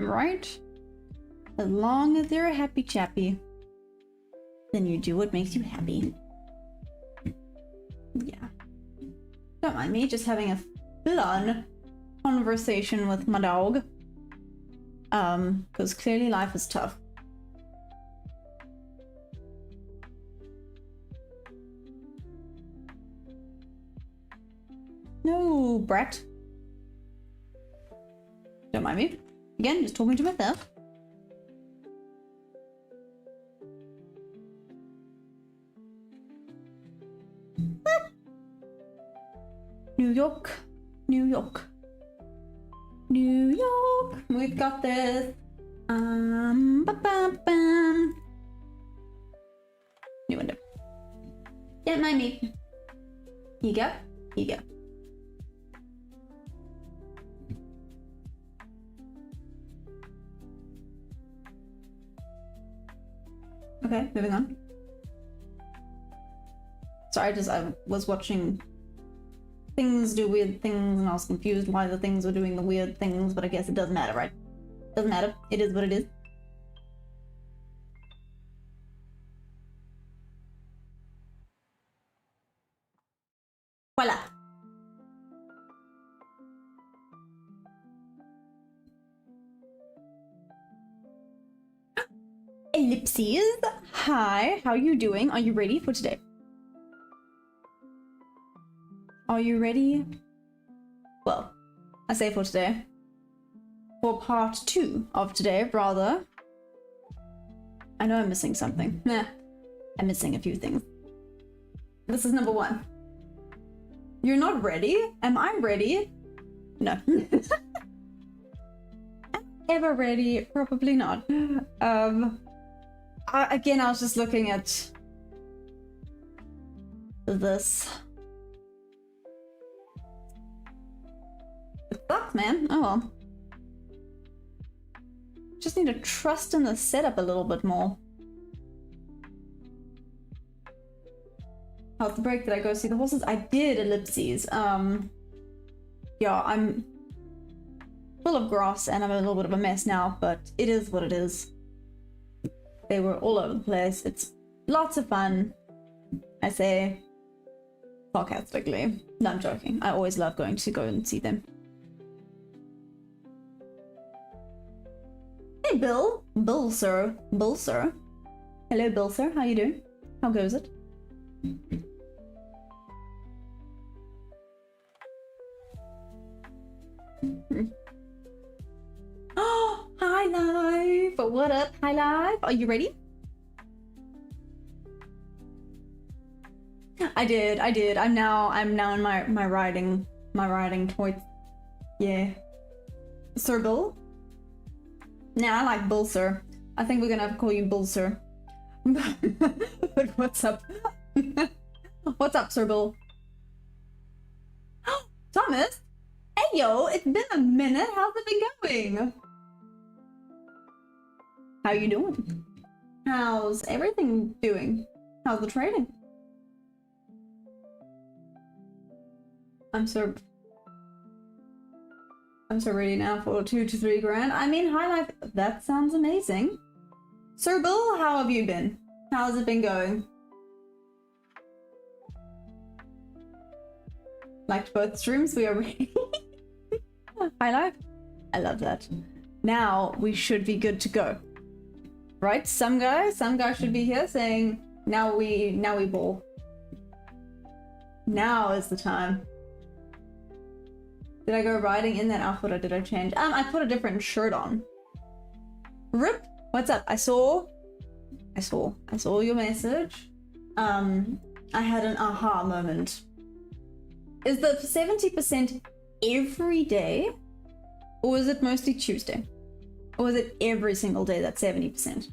right? As long as you're a happy chappy, then you do what makes you happy. Yeah. Don't mind me just having a fun conversation with my dog. Because clearly life is tough. No, brat. Don't mind me. Again, just talking to myself. New York, New York, New York. We've got this. Ba-ba-bam. New window. Don't mind me. Here you go. Here you go. Okay, moving on. Sorry, I was watching things do weird things and I was confused why the things were doing the weird things, but I guess it doesn't matter, right? Doesn't matter. It is what it is. Voila. Ellipses. Hi, how are you doing? Are you ready for today? Are you ready? Well, I say for today. For part 2 of today, rather. I know I'm missing something. Nah, I'm missing a few things. This is number 1. You're not ready? Am I ready? No. Am I ever ready? Probably not. Again, I was just looking at this. It sucks, man. Oh well. Just need to trust in the setup a little bit more. How's the break? Did I go see the horses? I did, ellipses. Yeah, I'm full of grass and I'm a little bit of a mess now, but it is what it is. They were all over the place. It's lots of fun. I say sarcastically. No, I'm joking. I always love going to go and see them. Hey, Bill. Bill, sir. Bill, sir. Hello, Bill, sir. How you doing? How goes it? Oh, hi, live. What up? Hi, live. Are you ready? I did. I'm now in my riding toy. Yeah. Sir Bill? Nah, I like Bull Sir. I think we're gonna have to call you Bull Sir. But what's up? What's up, Sir Bill? Thomas? Hey yo, it's been a minute. How's it been going? How you doing? How's everything doing? How's the trading? I'm so ready now for 2 to 3 grand. I mean, high life, that sounds amazing. Sir Bill, how have you been? How's it been going? Liked both streams, we are ready. High life? I love that. Now we should be good to go. Right? Some guy should be here saying, now we ball. Now is the time. Did I go riding in that outfit or did I change? I put a different shirt on. Rip, what's up? I saw your message. I had an aha moment. Is the 70% every day? Or is it mostly Tuesday? Or is it every single day that's 70%?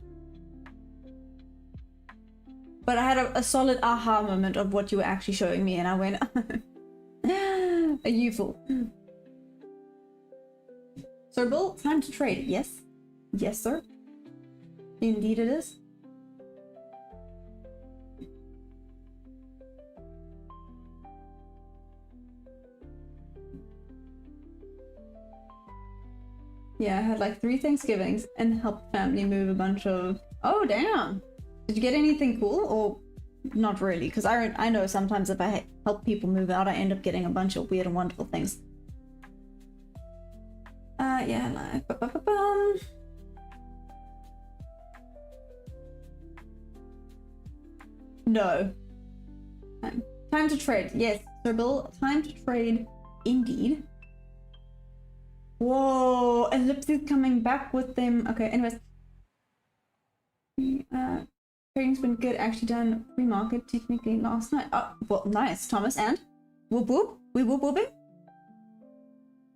But I had a solid aha moment of what you were actually showing me and I went, are you fool? Sir Bill, time to trade. Yes. Yes, sir. Indeed it is. Yeah, I had like 3 Thanksgivings and helped family move a bunch of... Oh, damn! Did you get anything cool or not really? Because I know sometimes if I help people move out, I end up getting a bunch of weird and wonderful things. Yeah, like... No. Time to trade. Yes, Sir Bill, time to trade indeed. Whoa, Ellipses coming back with them. Okay, anyways. Trading's been good, actually done pre-market technically last night. Oh, well, nice, Thomas, and? Whoop whoop? We whoop whooping?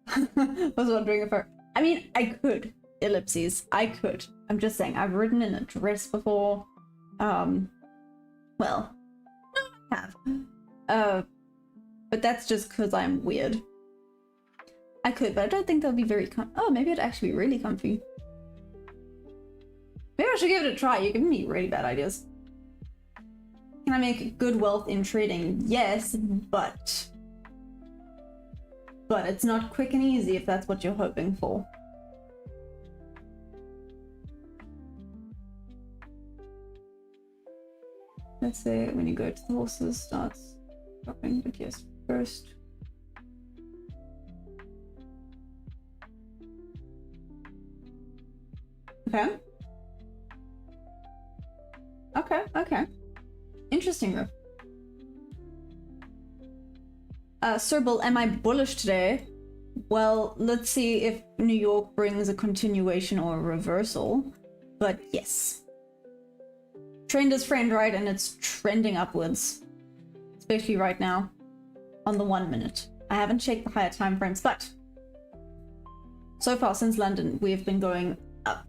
I was wondering if I mean, I could. Ellipses, I could. I'm just saying, I've written an address before. Well, no, I have. But that's just because I'm weird. I could, but I don't think they'll be very oh, maybe it'd actually be really comfy. Maybe I should give it a try. You're giving me really bad ideas. Can I make good wealth in trading? Yes, but it's not quick and easy if that's what you're hoping for. Let's say when you go to the horses, starts dropping, but yes, first. Okay. Okay. Interesting though. Sir Bill, am I bullish today? Well, let's see if New York brings a continuation or a reversal. But yes. Trend is friend, right? And it's trending upwards. Especially right now. On the 1 minute. I haven't checked the higher time frames, but so far since London, we have been going up.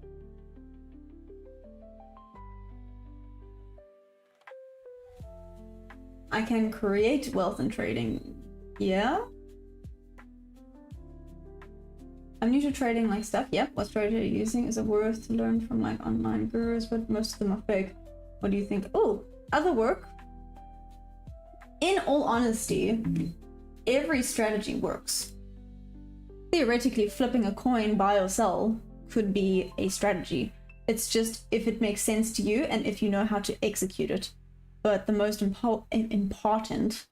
I can create wealth in trading. Yeah. I'm new to trading like stuff. Yep. What strategy are you using? Is it worth to learn from like online gurus? But most of them are fake. What do you think? Oh, other work. In all honesty, every strategy works. Theoretically, flipping a coin, buy or sell, could be a strategy. It's just if it makes sense to you and if you know how to execute it. But the most important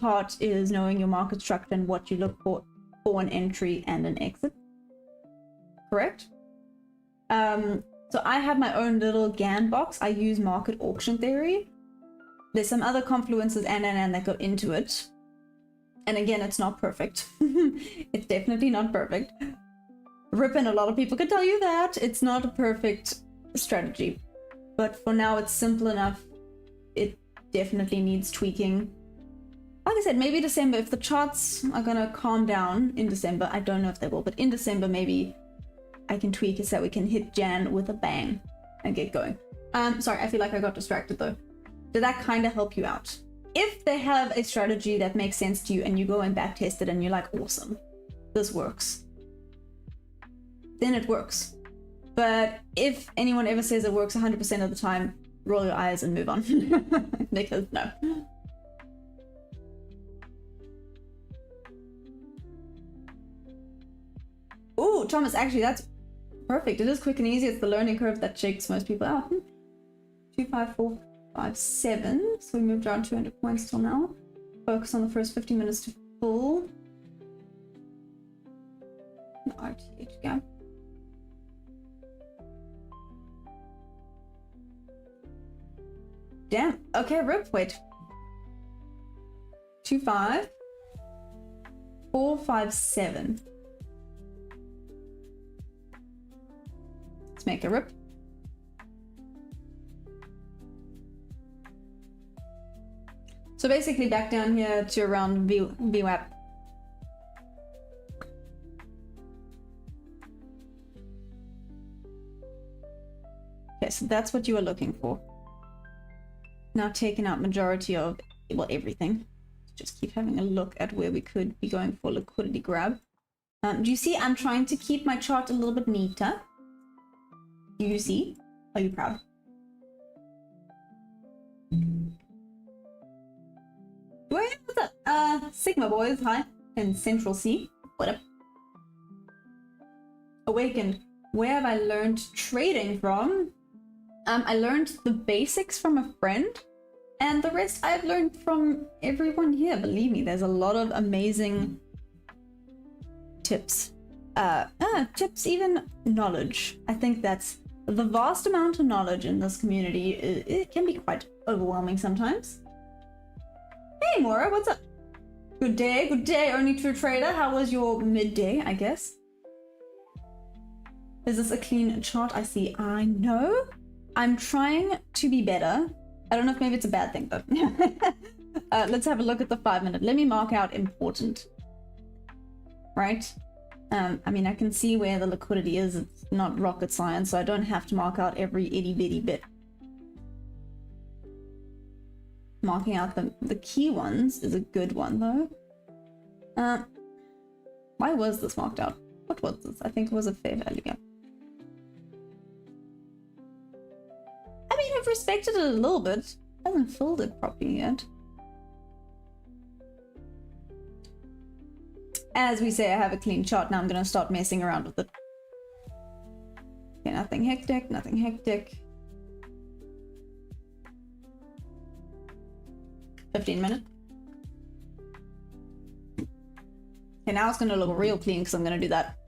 part is knowing your market structure and what you look for an entry and an exit. Correct? So I have my own little GAN box. I use market auction theory. There's some other confluences and that go into it. And again, it's not perfect. It's definitely not perfect. Rip, and a lot of people could tell you that. It's not a perfect strategy. But for now, it's simple enough. It definitely needs tweaking. Like I said, maybe December, if the charts are gonna calm down in December, I don't know if they will, but in December, maybe I can tweak it so we can hit Jan with a bang and get going. Sorry, I feel like I got distracted though. Did that kind of help you out? If they have a strategy that makes sense to you and you go and back test it and you're like, awesome, this works, then it works. But if anyone ever says it works 100% of the time, roll your eyes and move on. Because no. Ooh, Thomas, actually that's perfect. It is quick and easy. It's the learning curve that shakes most people out. 25457. So we moved around 200 points till now. Focus on the first 50 minutes to full. RTH gap. Damn. Okay, Rip, wait. 25457. Let's make a Rip. So basically back down here to around VWAP. Okay, so that's what you are looking for. Now taking out majority of, well, everything. Just keep having a look at where we could be going for liquidity grab. Do you see I'm trying to keep my chart a little bit neater? Do you see? Are you proud? What's up? Sigma boys, hi. And Central C. What up? awakened. Where have I learned trading from? I learned the basics from a friend, and the rest I've learned from everyone here. Believe me, there's a lot of amazing tips. Tips, even knowledge. I think that's the vast amount of knowledge in this community. It can be quite overwhelming sometimes. Hey, Maura, what's up? Good day, only true trader. How was your midday, I guess? Is this a clean chart? I see. I know. I'm trying to be better. I don't know if maybe it's a bad thing, though. Let's have a look at the 5 minute. Let me mark out important. Right? I mean, I can see where the liquidity is. It's not rocket science, so I don't have to mark out every itty bitty bit. Marking out the key ones is a good one, though. Why was this marked out? What was this? I think it was a fair value gap. I mean, I've respected it a little bit. Hasn't filled it properly yet. As we say, I have a clean chart. Now I'm going to start messing around with it. Okay, nothing hectic, nothing hectic. 15 minutes. Okay, now it's going to look real clean because I'm going to do that.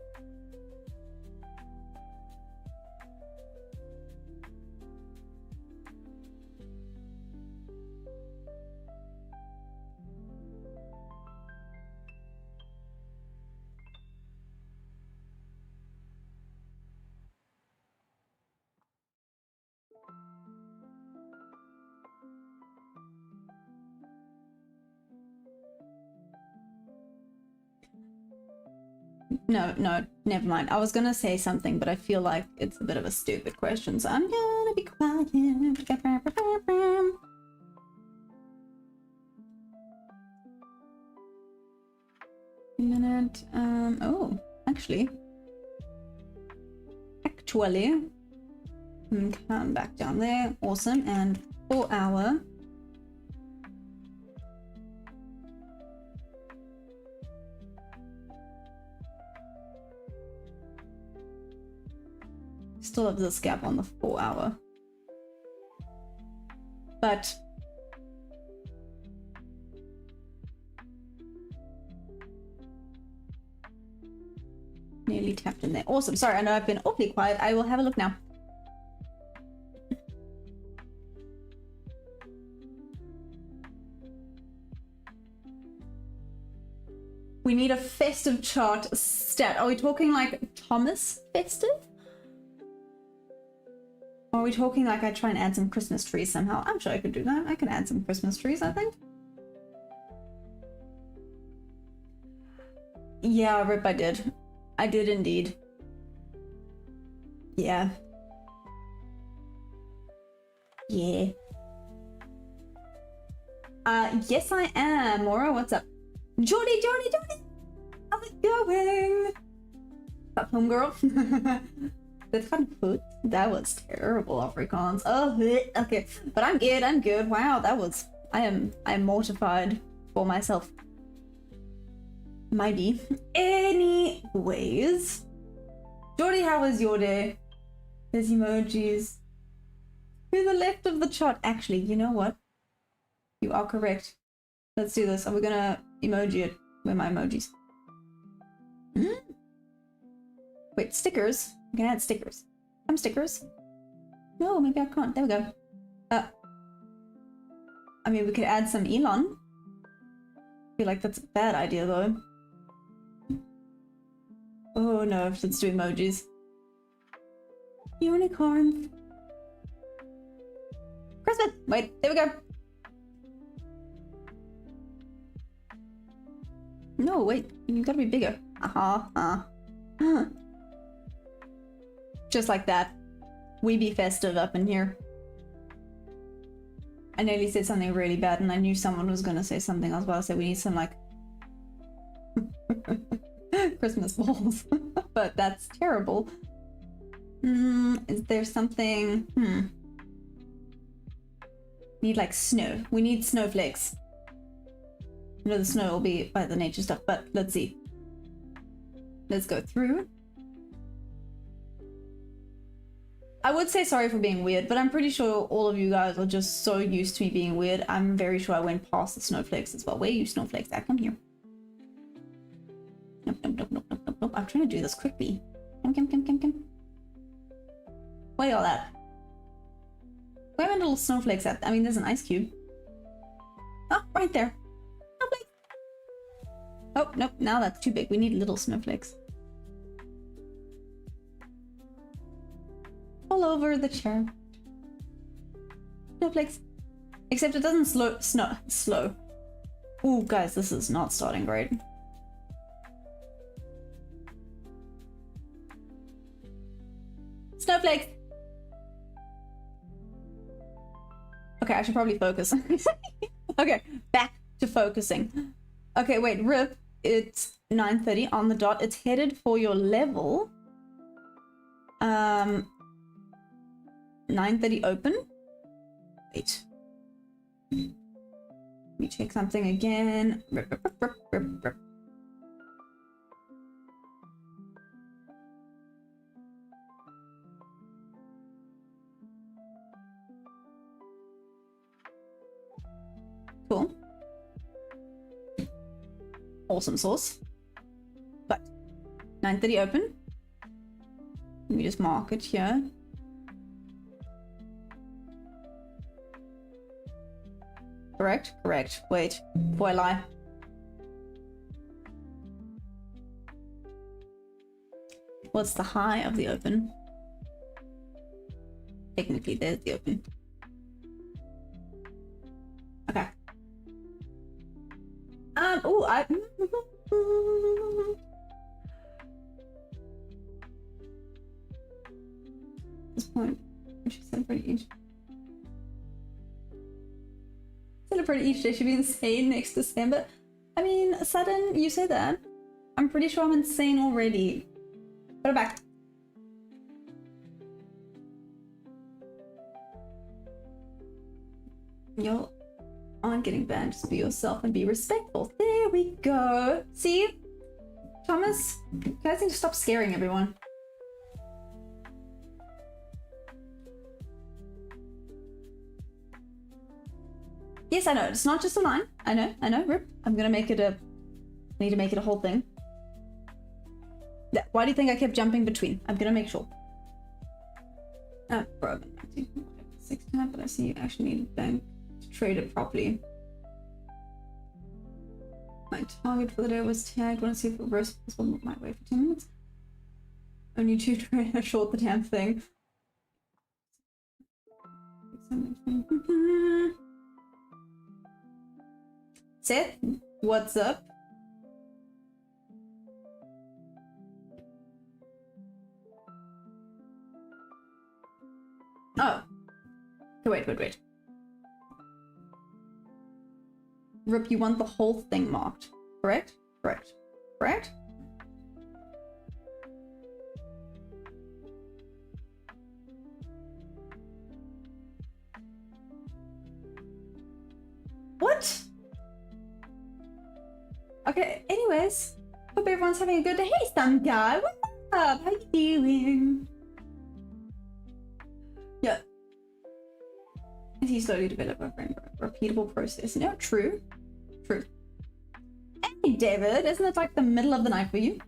No, never mind. I was gonna say something, but I feel like it's a bit of a stupid question, so I'm gonna be quiet. A minute. Oh, actually, come back down there. Awesome. And 4 hour. Still have this gap on the 4 hour, but nearly tapped in there. Awesome. Sorry, I know I've been awfully quiet. I will have a look now. We need a festive chart stat. Are we talking like Thomas festive? Or are we talking like I try and add some Christmas trees somehow? I'm sure I could do that. I can add some Christmas trees, I think. Yeah, Rip, I did. I did indeed. Yeah. Yeah. Yes I am. Maura, what's up? Jordy! How's it going? Up home, girl? That's kind of food. That was terrible, Afrikaans. Oh, okay. But I'm good. Wow, that was... I'm mortified for myself. Maybe. Anyways. Jordy, how was your day? There's emojis. To the left of the chart. Actually, you know what? You are correct. Let's do this. Are we gonna emoji it? Where are my emojis? Wait, stickers? I can add stickers. Some stickers. No, maybe I can't. There we go. I mean, we could add some Elon. I feel like that's a bad idea, though. Oh no, let's do emojis. Unicorn. Christmas! Wait, there we go. No, wait, you gotta be bigger. Just like that. We be festive up in here. I nearly said something really bad and I knew someone was gonna say something. I was about to say we need some like Christmas balls. But that's terrible. Is there something? Need like snow. We need snowflakes. I know the snow will be by the nature stuff, but let's see. Let's go through. I would say sorry for being weird, but I'm pretty sure all of you guys are just so used to me being weird. I'm very sure I went past the snowflakes as well. Where are you, snowflakes? I come here. Nope, nope, nope, nope, nope, nope, nope. I'm trying to do this quickly. Come. Where y'all at? Where are my little snowflakes at? I mean, there's an ice cube. Oh, right there. Snowflake. Oh, nope, now that's too big. We need little snowflakes. All over the chair. Snowflakes. Except it doesn't slow. Ooh, guys, this is not starting great. Snowflakes. Okay, I should probably focus. Okay, back to focusing. Okay, wait, Rip. It's 9:30 on the dot. It's headed for your level. 9:30 open. Wait. Let me check something again. Rip. Cool. Awesome sauce. But 9:30 open. Let me just mark it here. Correct? Correct. Wait. Before I lie. What's the high of the open? Technically, there's the open. Okay. At this point, we should celebrate each. Celebrate each day should be insane next December. I mean, Sudden, you say that. I'm pretty sure I'm insane already. Put it back. Y'all aren't getting banned. Just be yourself and be respectful. There we go. See? Thomas, you guys need to stop scaring everyone. Yes, I know. It's not just a line. I know, Rip. I'm gonna make it a... I need to make it a whole thing. Why do you think I kept jumping between? I'm gonna make sure. Oh, bro. 6 time, but I see you actually need a bank to trade it properly. My target for the day was tagged. Want to see if reverse possible might wait for 10 minutes. Only 2 traders short the damn thing. Seth, what's up? Oh. Okay, wait. Rip, you want the whole thing marked, correct? Correct? What? Okay, anyways, hope everyone's having a good day. Hey, some guy, what's up? How you doing? Yeah. As you slowly develop a repeatable process. No, true. Hey, David, isn't it like the middle of the night for you?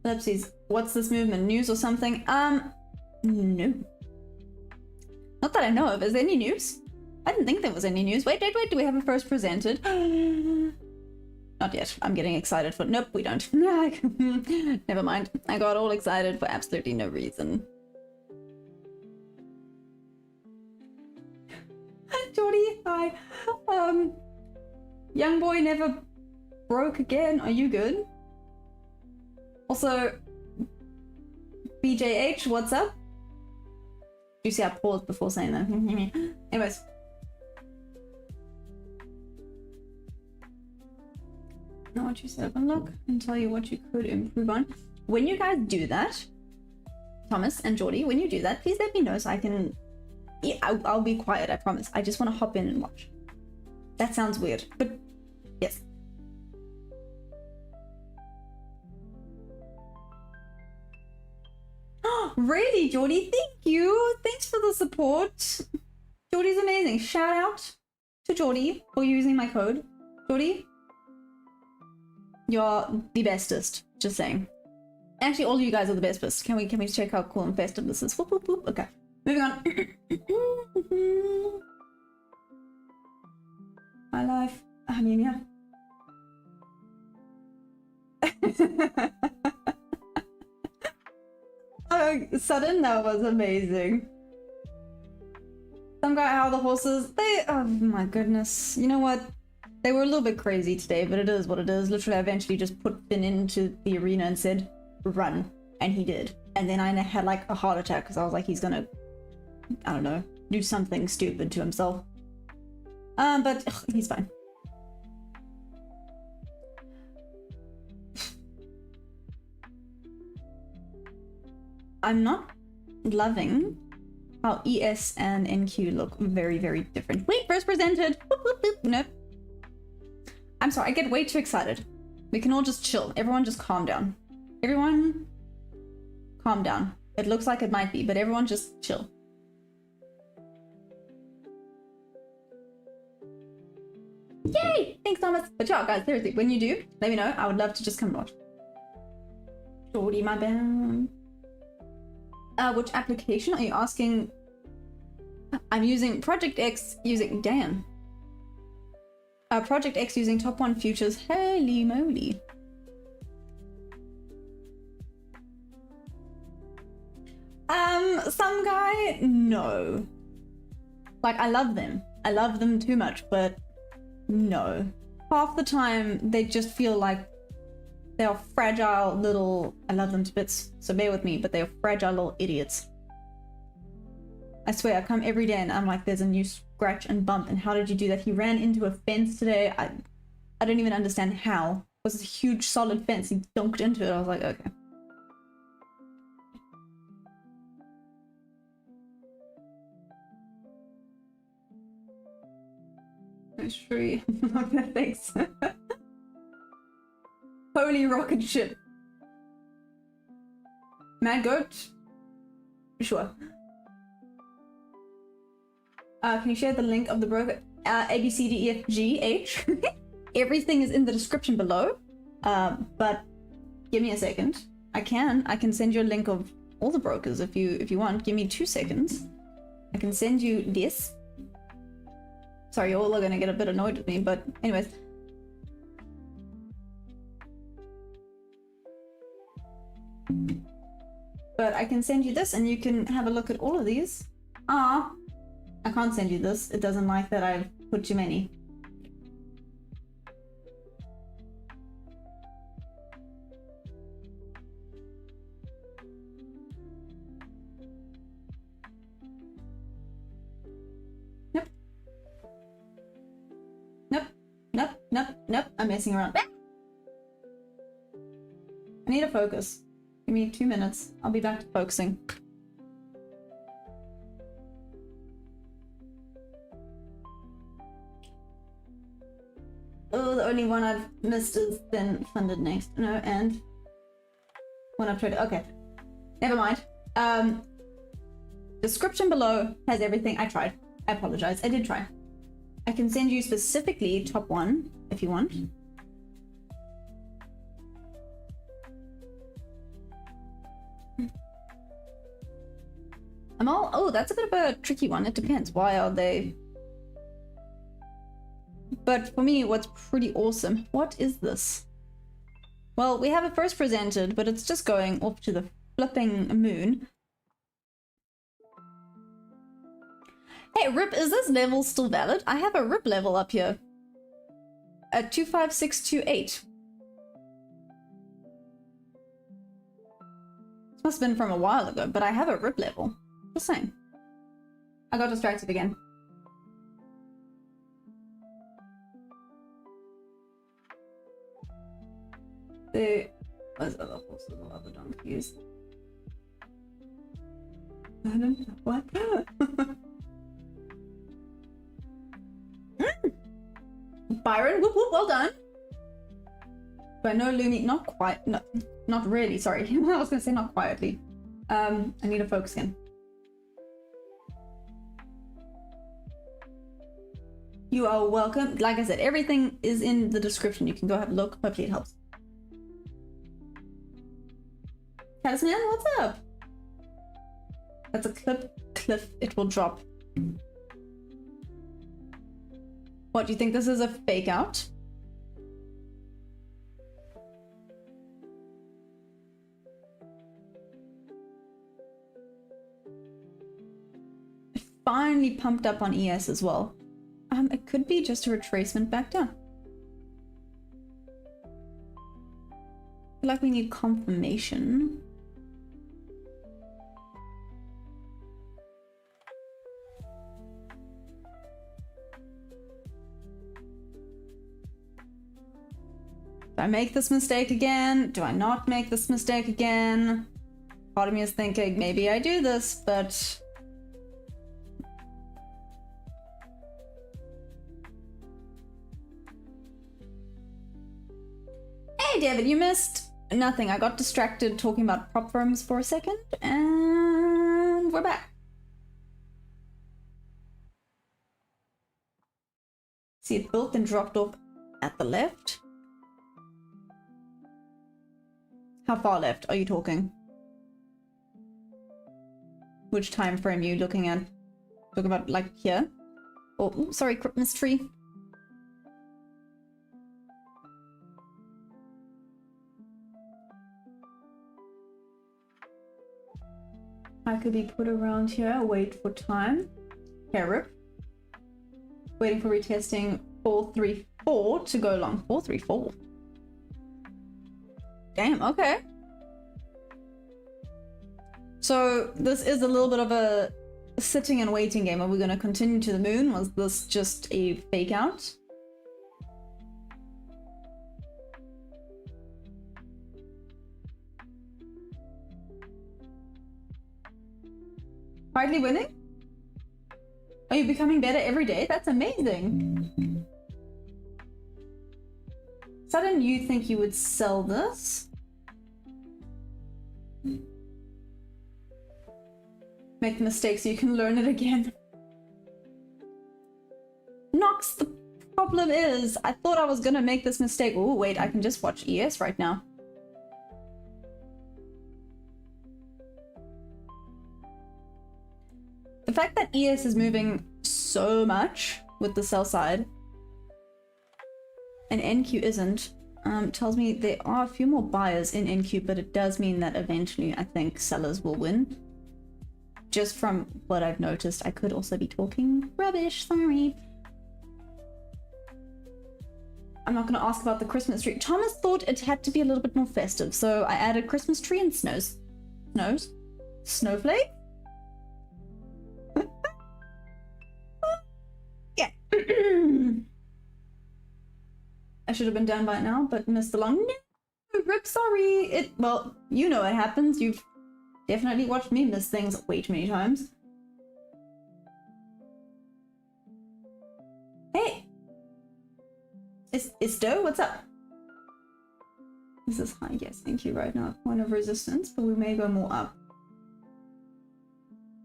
Ellipses, what's this movement? News or something? No. Not that I know of. Is there any news? I didn't think there was any news. Wait. Do we have a first presented? Not yet. I'm getting excited for... Nope, we don't. Never mind. I got all excited for absolutely no reason. Jordy, hi. Young boy never broke again. Are you good? Also, BJH, what's up? You see I paused before saying that. Anyways. Know what you said. Unlock and tell you what you could improve on. When you guys do that, Thomas and Jordy, when you do that, please let me know so I can... Yeah, I'll be quiet, I promise. I just want to hop in and watch. That sounds weird, but yes. Really, Geordie? Thank you. Thanks for the support. Geordie's amazing. Shout out to Geordie for using my code. Geordie, you're the bestest. Just saying. Actually, all of you guys are the bestest. Can we check how cool and festive this is? Whoop, whoop, whoop. Okay, moving on. My life. I mean, yeah. Oh, sudden, that was amazing. Some guy, how the horses, oh my goodness. You know what? They were a little bit crazy today, but it is what it is. Literally, I eventually just put Finn into the arena and said, run. And he did. And then I had like a heart attack because I was like, he's gonna, I don't know, do something stupid to himself. But he's fine. I'm not loving how ES and NQ look very, very different. Wait, first presented. Boop, boop, boop. Nope. I'm sorry, I get way too excited. We can all just chill. Everyone just calm down. Everyone calm down. It looks like it might be, but everyone just chill. Yay! Thanks, Thomas. But yeah, guys, seriously, when you do, let me know. I would love to just come watch. Shorty, my band. Which application are you asking? I'm using Project X using, damn. Project X using top 1 futures. Holy moly. Some guy, no. Like, I love them. I love them too much, but no. Half the time, they just feel like they're fragile little, I love them to bits, so bear with me, but they're fragile little idiots. I swear, I come every day and I'm like, there's a new scratch and bump, and how did you do that? He ran into a fence today. I don't even understand how. It was a huge solid fence. He dunked into it. I was like, okay. Nice tree. Okay, thanks. Holy rocket ship. Mad goat? Sure. Can you share the link of the broker? A, B, C, D, E, F, G, H. Everything is in the description below. But give me a second. I can send you a link of all the brokers if you want. Give me 2 seconds. I can send you this. Sorry, you're all gonna get a bit annoyed with me, but anyways. But I can send you this and you can have a look at all of these. I can't send you this. It doesn't like that I've put too many. Nope. Nope. Nope. Nope. Nope. I'm messing around. I need to focus. Give me 2 minutes. I'll be back to focusing. Oh, the only one I've missed is then funded next. No, and one I've tried. Okay, never mind. Description below has everything. I tried. I apologize. I did try. I can send you specifically top 1 if you want. Oh, that's a bit of a tricky one. It depends. Why are they? But for me, what's pretty awesome. What is this? Well, we have it first presented, but it's just going off to the flipping moon. Hey, RIP, is this level still valid? I have a RIP level up here. At 25628. This must have been from a while ago, but I have a RIP level. Just saying. I got distracted again. Where's other horses or other donkeys? I don't know. What? Byron, whoop whoop, well done. But no, Looney, not quite. No, not really, sorry. I was gonna say not quietly. I need to focus again. You are welcome. Like I said, everything is in the description. You can go have a look. Hopefully it helps. Caddisman, what's up? That's a cliff. It will drop. What, do you think this is a fake out? It finally pumped up on ES as well. It could be just a retracement back down. I feel like we need confirmation. Do I make this mistake again? Do I not make this mistake again? Part of me is thinking maybe I do this, but... Hey David, you missed nothing. I got distracted talking about prop firms for a second, and we're back. See, it built and dropped off at the left. How far left are you talking? Which time frame are you looking at? Talking about like here? Oh, ooh, sorry, Christmas tree. I could be put around here, wait for time. Here, rip. Waiting for retesting 434 to go long. 434. Damn, okay. So this is a little bit of a sitting and waiting game. Are we going to continue to the moon? Was this just a fake out? Hardly winning? Are you becoming better every day? That's amazing. Sudden, you think you would sell this? Make the mistake so you can learn it again. Nox, the problem is, I thought I was gonna make this mistake. Oh, wait, I can just watch ES right now. The fact that ES is moving so much with the sell side and NQ isn't, tells me there are a few more buyers in NQ, but it does mean that eventually I think sellers will win. Just from what I've noticed. I could also be talking rubbish, sorry. I'm not going to ask about the Christmas tree. Thomas thought it had to be a little bit more festive, so I added Christmas tree and snows. Snows? Snowflake? Yeah. I should have been done by now, but missed the long. No, Rip, sorry. Well, you know it happens. You've definitely watched me miss things way too many times. Hey! It's Doe, what's up? This is high, yes, thank you. Right now, point of resistance, but we may go more up.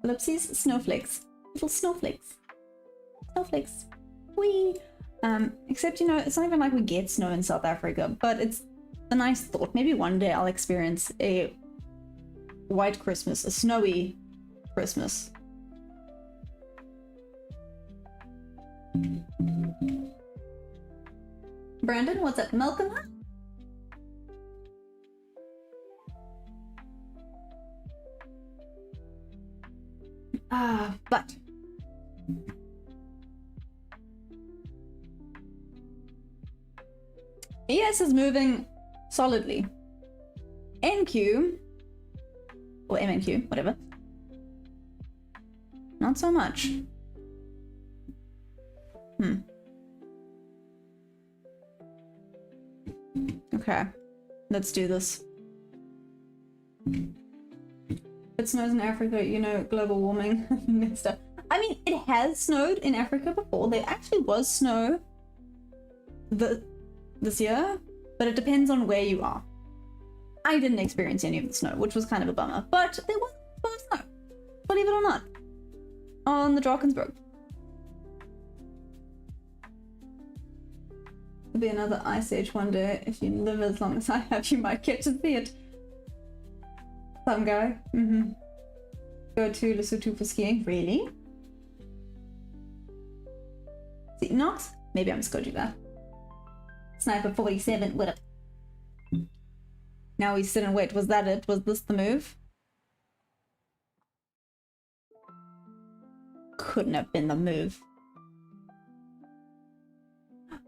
Ellipses, snowflakes. Little snowflakes. Snowflakes. Whee! Except, you know, it's not even like we get snow in South Africa, but it's a nice thought. Maybe one day I'll experience a white Christmas, a snowy Christmas. Brandon, what's up? Malcolm? But ES is moving solidly. NQ or MNQ, whatever. Not so much. Okay, let's do this. It snows in Africa, you know, global warming and stuff. I mean, it has snowed in Africa before. There actually was snow this year, but it depends on where you are. I didn't experience any of the snow, which was kind of a bummer. But there was snow, believe it or not, on the Drakensberg. There'll be another ice age one day. If you live as long as I have, you might get to see it. Some guy. Go to Lesotho for skiing. Really? See, Nox? Maybe I'm just gonna do that. Sniper 47, what up? Now we sit and wait. Was that it? Was this the move? Couldn't have been the move.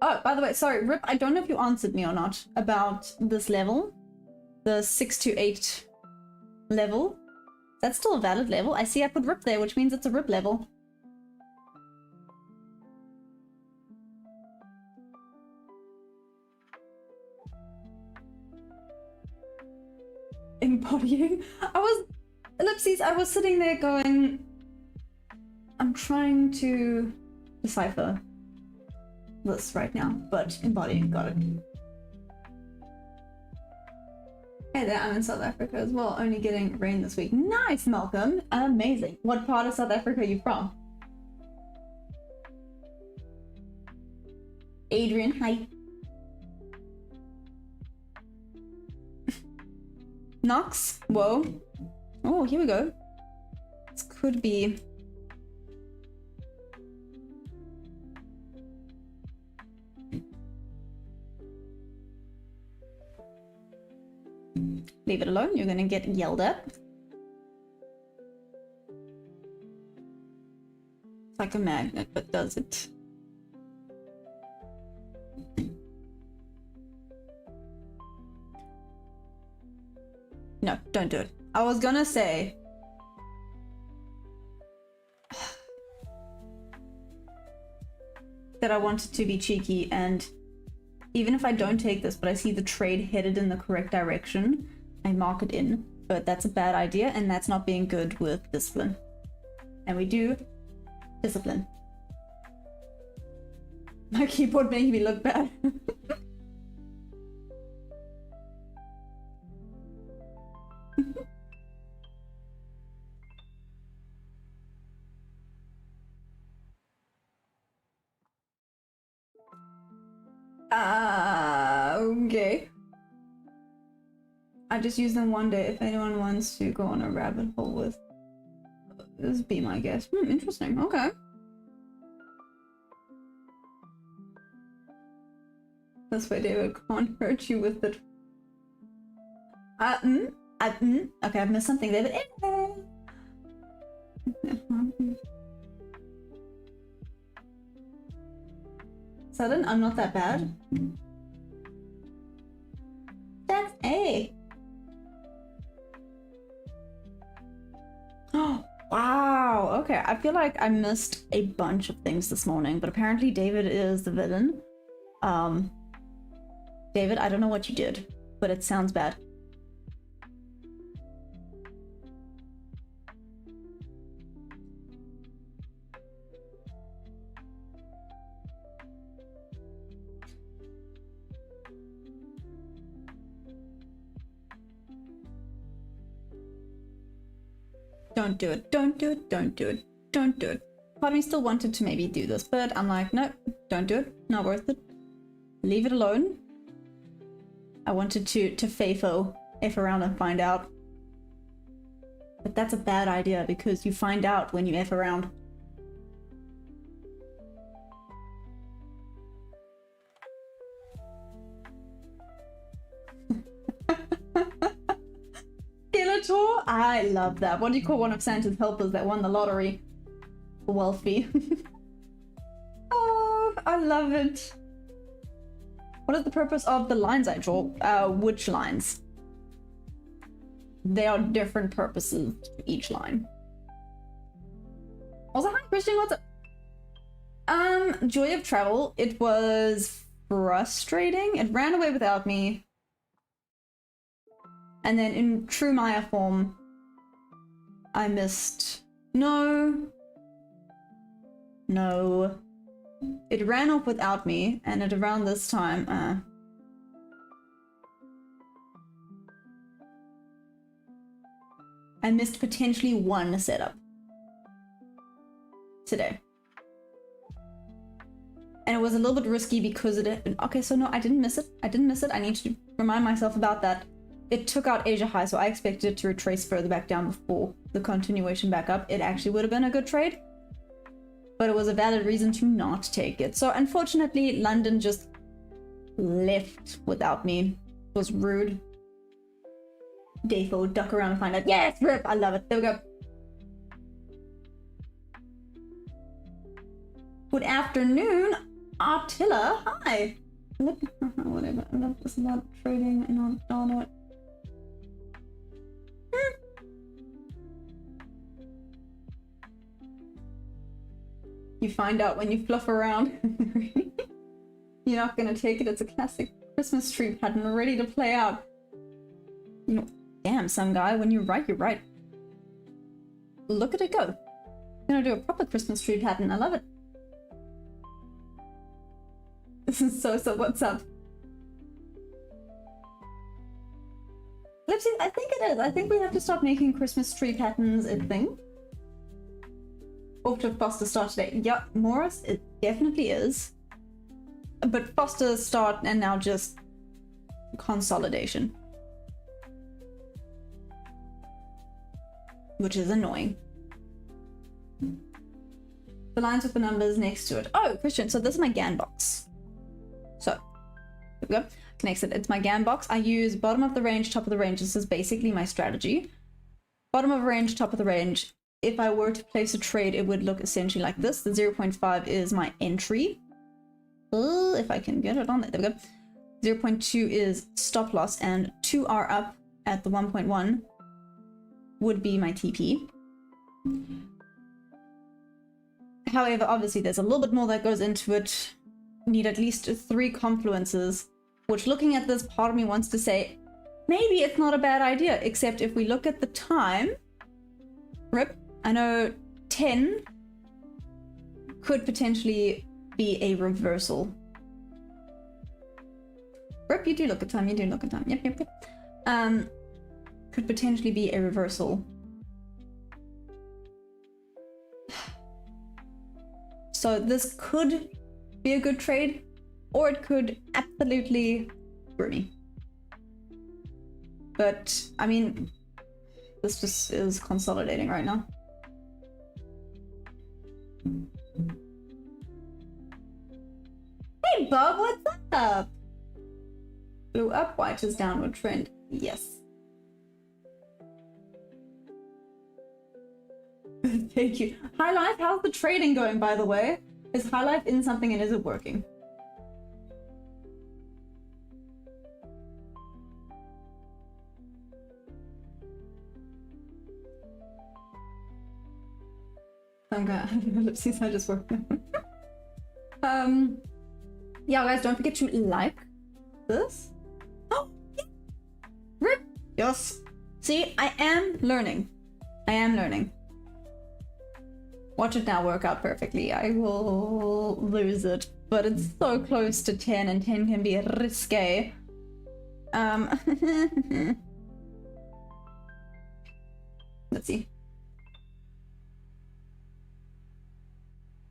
Oh, by the way, sorry, Rip, I don't know if you answered me or not about this level. The 6 to 8 level. That's still a valid level. I see I put Rip there, which means it's a Rip level. Embodying. Ellipses, I was sitting there going, I'm trying to decipher this right now, but embodying, got it. Hey there, I'm in South Africa as well, only getting rain this week. Nice, Malcolm, amazing. What part of South Africa are you from? Adrian, hi. Nox, whoa. Oh, here we go. This could be... Leave it alone, you're gonna get yelled at. It's like a magnet, but does it? No, don't do it. I was gonna say... that I wanted to be cheeky, and even if I don't take this, but I see the trade headed in the correct direction, I mark it in. But that's a bad idea, and that's not being good with discipline. And we do discipline. My keyboard making me look bad. Okay. I just use them one day if anyone wants to go on a rabbit hole with. This would be my guess. Interesting. Okay. This way David can't hurt you with it. Okay, I've missed something, David. Sudden, I'm not that bad. Thanks, hey. Oh, wow. Okay, I feel like I missed a bunch of things this morning, but apparently David is the villain. David, I don't know what you did, but it sounds bad. Don't do it, don't do it, don't do it, don't do it. Part of me still wanted to maybe do this, but I'm like, no, don't do it, not worth it. Leave it alone. I wanted to FAFO, F around and find out. But that's a bad idea because you find out when you F around. Skeletor? I love that. What do you call one of Santa's helpers that won the lottery? Wealthy. Oh, I love it. What is the purpose of the lines I draw? Which lines? They are different purposes to each line. Also, hi Christian, what's up? Joy of travel. It was frustrating. It ran away without me. And then in true Maya form, I missed... No. It ran off without me, and at around this time, I missed potentially one setup today. And it was a little bit risky because it had been, okay, so no, I didn't miss it. I didn't miss it. I need to remind myself about that. It took out Asia high, so I expected it to retrace further back down before the continuation back up. It actually would have been a good trade, but it was a valid reason to not take it. So unfortunately, London just left without me. It was rude. Dayful, duck around and find out. Yes, rip, I love it. There we go. Good afternoon, Attila. Hi. Whatever. I love this about trading and on darn it. You find out when you fluff around. You're not gonna take it. It's a classic Christmas tree pattern ready to play out. You know, damn, some guy, when you're right, you're right. Look at it go. I'm gonna do a proper Christmas tree pattern. I love it. This is so what's up? Lipsy, I think it is. I think we have to start making Christmas tree patterns a thing. Off to a faster start today. Yeah, Morris, it definitely is. But faster start and now just consolidation. Which is annoying. The lines with the numbers next to it. Oh, Christian, so this is my GAN box. So, there we go. Connects it. It's my GAN box. I use bottom of the range, top of the range. This is basically my strategy. Bottom of range, top of the range. If I were to place a trade, it would look essentially like this. The 0.5 is my entry. If I can get it on there. There we go. 0.2 is stop loss, and 2R up at the 1.1 would be my TP. However, obviously there's a little bit more that goes into it. Need at least 3 confluences, which looking at this, part of me wants to say, maybe it's not a bad idea, except if we look at the time, rip, I know 10 could potentially be a reversal. Rip, you do look at time, you do look at time. Yep. Could potentially be a reversal. So this could be a good trade, or it could absolutely screw me. But, I mean, this just is consolidating right now. Hey Bob, what's up? Blue up, white is downward trend. Yes. Thank you. High Life, how's the trading going, by the way? Is High Life in something and is it working? I'm gonna ellipses, I just work. Yeah, guys, don't forget to like this. Oh, yeah. Rip. Yes. See, I am learning. I am learning. Watch it now work out perfectly. I will lose it, but it's so close to 10, and 10 can be risque. Let's see.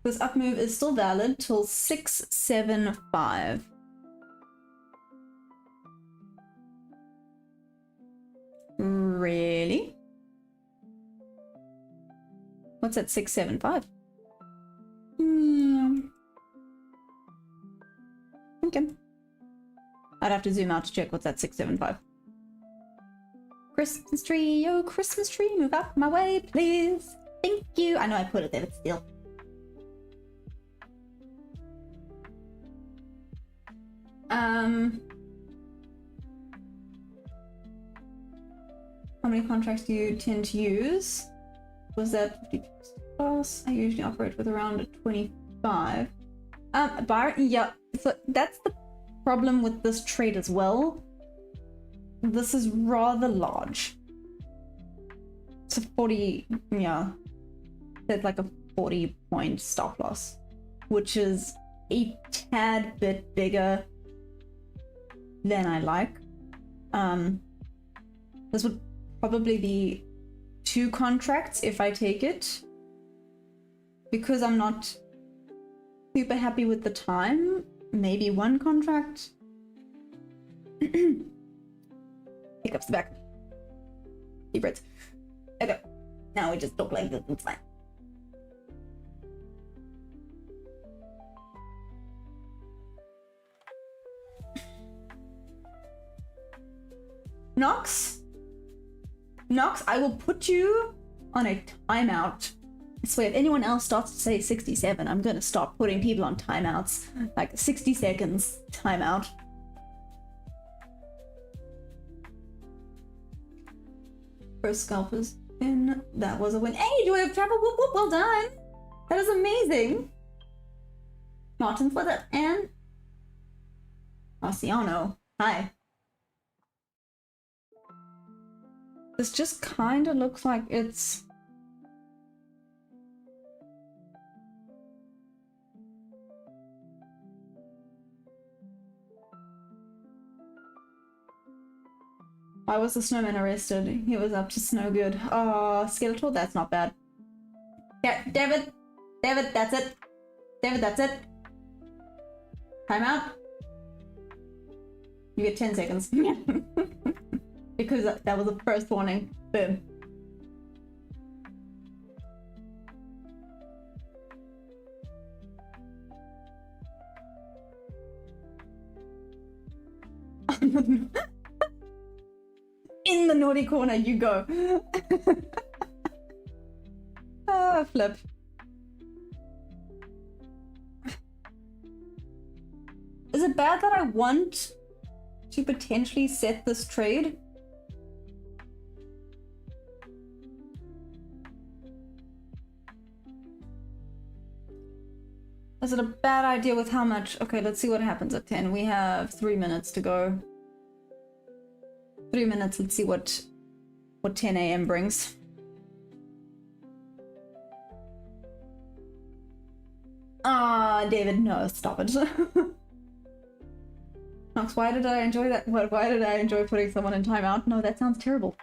This up move is still valid till 675. Really? What's at 675? Okay. I'd have to zoom out to check what's at 675. Christmas tree, oh Christmas tree, move out my way, please. Thank you. I know I put it there, but still. How many contracts do you tend to use? Was that 50 plus? I usually operate with around 25. Byron, yeah, so that's the problem with this trade as well. This is rather large. It's a 40, yeah, it's like a 40-point stop loss, which is a tad bit bigger than I like. This would probably be 2 contracts if I take it. Because I'm not super happy with the time, maybe 1 contract. Hiccups the back. Deep breaths. Okay. Now we just talk like this, it's fine. Nox, I will put you on a timeout. I swear, if anyone else starts to say 67, I'm gonna start putting people on timeouts. Like 60 seconds timeout. First scalpers in. That was a win. Hey, do I have travel? Whoop whoop, well done. That is amazing. Martin's with it. And Marciano. Hi. This just kind of looks like it's... Why was the snowman arrested? He was up to no good. Oh, Skeletor, that's not bad. Yeah, David, that's it. David, that's it. Time out. You get 10 seconds. Because that was the first warning. Boom. In the naughty corner you go. Ah, flip. Is it bad that I want to potentially set this trade? Is it a bad idea with how much? Okay, let's see what happens at 10. We have 3 minutes to go. 3 minutes, let's see what 10 a.m. brings. Ah, David, no, stop it. Nox, why did I enjoy that? Why did I enjoy putting someone in timeout? No, that sounds terrible.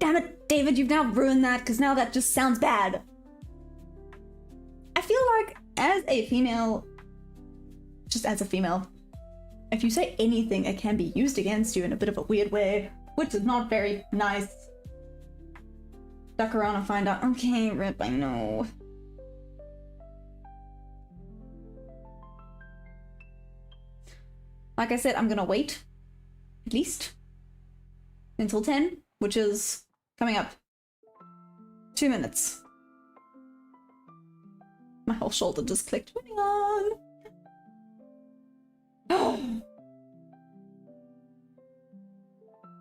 Damn it, David, you've now ruined that, because now that just sounds bad. I feel like as a female, just as a female, if you say anything, it can be used against you in a bit of a weird way, which is not very nice. Duck around and find out. Okay, Rip, I know. Like I said, I'm gonna wait, at least, until 10, which is coming up. 2 minutes. My whole shoulder just clicked. Moving on.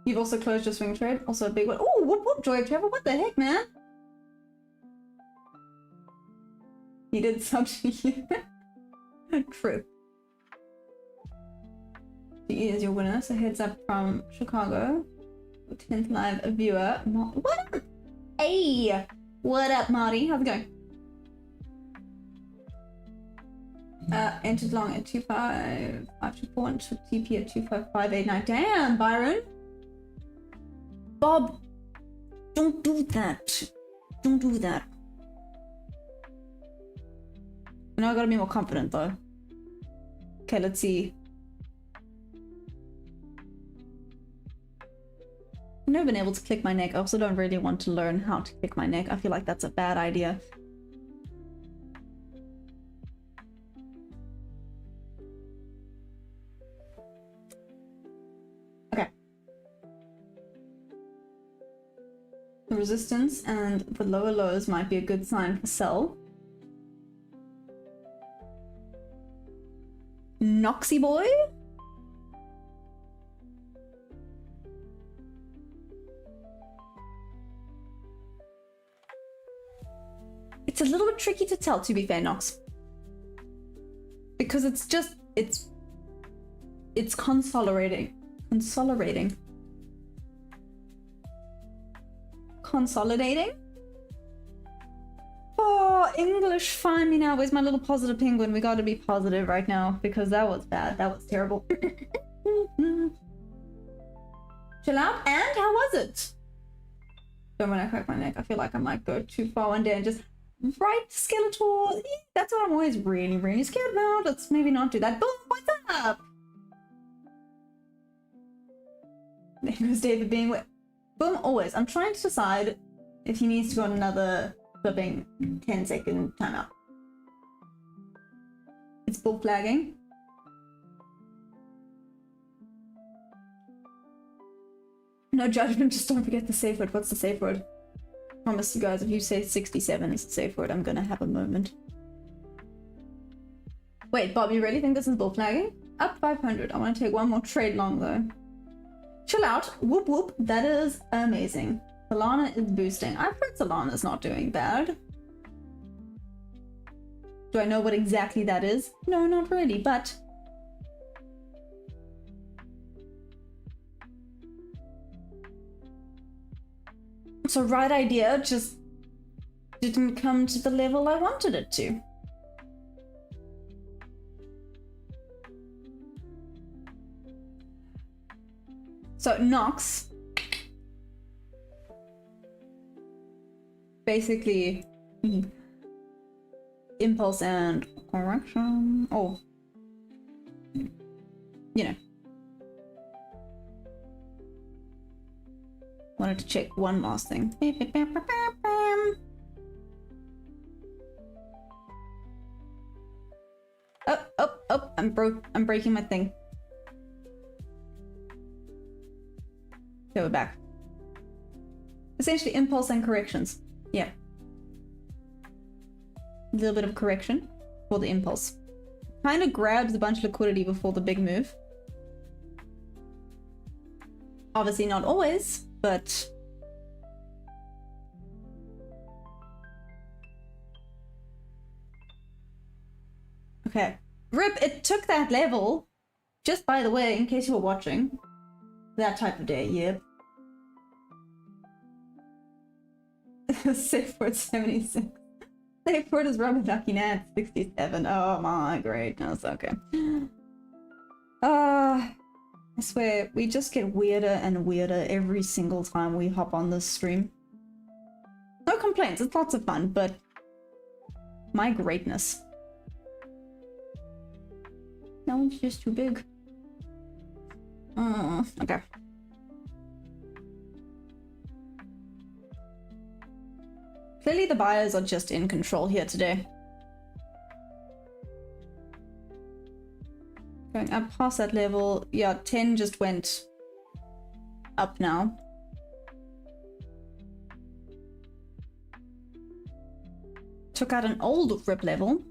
You've also closed your swing trade. Also a big one. Oh, whoop whoop, Joy of Travel. What the heck, man? He did something. True. He is your winner. So heads up from Chicago. 10th live viewer. What up? Hey! What up, Marty? How's it going? Entered long at 25524 and took TP at 25589. Damn, Byron! Bob! Don't do that. Don't do that. Now I gotta be more confident though. Okay, let's see. I've never been able to click my neck. I also don't really want to learn how to click my neck. I feel like that's a bad idea. Okay. The resistance and the lower lows might be a good sign for sell. Noxy boy? It's a little bit tricky to tell, to be fair, Nox. Because it's just, it's consolidating. Consolidating? Oh, English, find me now. Where's my little positive penguin? We gotta be positive right now because that was bad. That was terrible. Chill out. And how was it? Don't want to crack my neck. I feel like I might go too far one day and just right Skeletor. That's what I'm always really, really scared about. Let's maybe not do that. Boom, what's up? There goes David being with Boom, always. I'm trying to decide if he needs to go on another flipping 10-second timeout. It's bull flagging. No judgment, just don't forget the safe word. What's the safe word? Promise you guys, if you say 67 is the safe word, I'm gonna have a moment. Wait, Bob, you really think this is bull flagging? Up 500. I want to take one more trade long though. Chill out. Whoop whoop. That is amazing. Solana is boosting. I've heard Solana's not doing bad. Do I know what exactly that is? No, not really, but... So right idea just didn't come to the level I wanted it to. So Nox basically impulse and correction. Oh, you know. Wanted to check one last thing. Oh, I'm breaking my thing. Okay, we're back. Essentially impulse and corrections. Yeah. A little bit of correction for the impulse. Kind of grabs a bunch of liquidity before the big move. Obviously not always, but... Okay. RIP, it took that level. Just by the way, in case you were watching. That type of day, yep. Safe word 76. Safe word is rubber ducky nat 67. Oh my greatness, okay. I swear, we just get weirder and weirder every single time we hop on this stream. No complaints, it's lots of fun, but my greatness. That one's just too big. Okay. Clearly the buyers are just in control here today. Going up past that level. Yeah, 10 just went up now. Took out an old RIP level.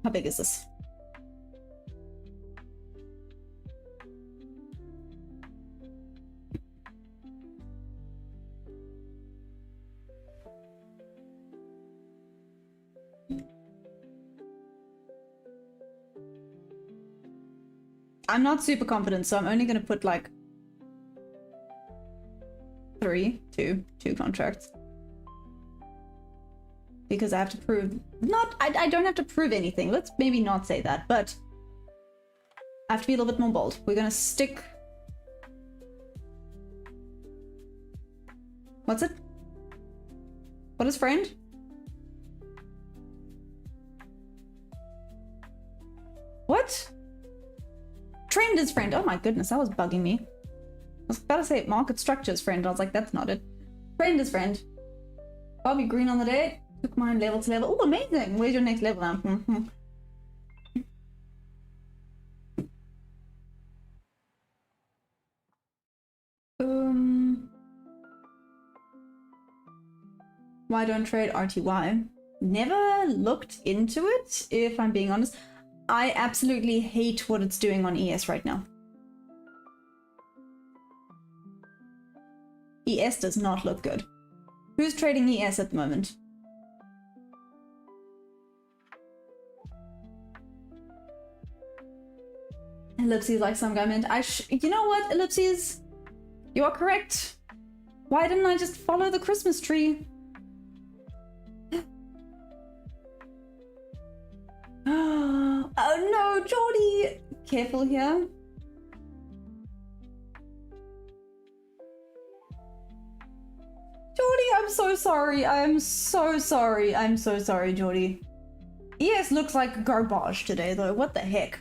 How big is this? I'm not super confident, so I'm only going to put like two contracts. Because I have to prove, I don't have to prove anything. Let's maybe not say that, but I have to be a little bit more bold. We're going to stick. What's it? What is friend? What? Trend is friend. Oh my goodness, that was bugging me. I was about to say market structure is friend. I was like, that's not it. Friend is friend. Bobby green on the day. Took mine level to level. Oh, amazing. Where's your next level now? Why don't trade RTY? Never looked into it, if I'm being honest. I absolutely hate what it's doing on ES right now. ES does not look good. Who's trading ES at the moment? Ellipses like some guy meant. You know what, Ellipses? You are correct. Why didn't I just follow the Christmas tree? Oh no, Jordy! Careful here. I'm so sorry. I'm so sorry. I'm so sorry, Geordie. ES looks like garbage today, though. What the heck?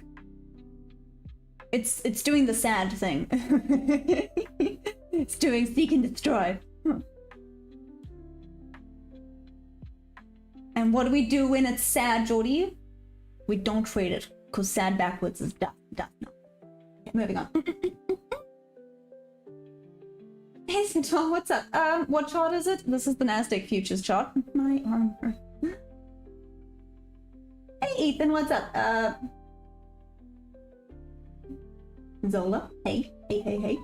It's doing the sad thing. It's doing seek and destroy. And what do we do when it's sad, Geordie? We don't trade it, because sad backwards is death. Death, no. Okay, moving on. Hey, Central, what's up? What chart is it? This is the Nasdaq futures chart. My armor. Hey, Ethan, what's up? Zola, hey, hey, hey, hey.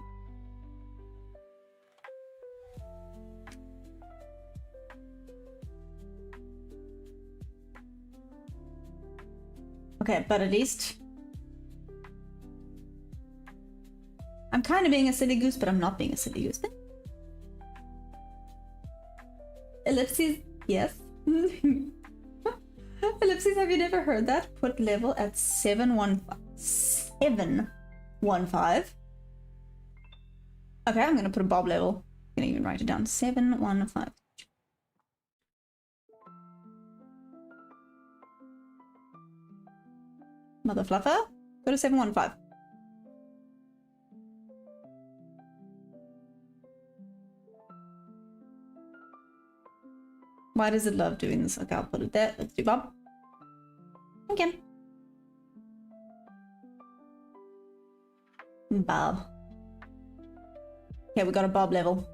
Okay, but at least I'm kind of being a silly goose, but I'm not being a silly goose. Ellipses, yes. Ellipses, have you never heard that? Put level at 715. Okay, I'm gonna put a bob level. I'm gonna even write it down. 715. Mother fluffer, go to 715. Why does it love doing this? Okay, I'll put it there. Let's do bob. Again. Bob. Okay, we got a bob level.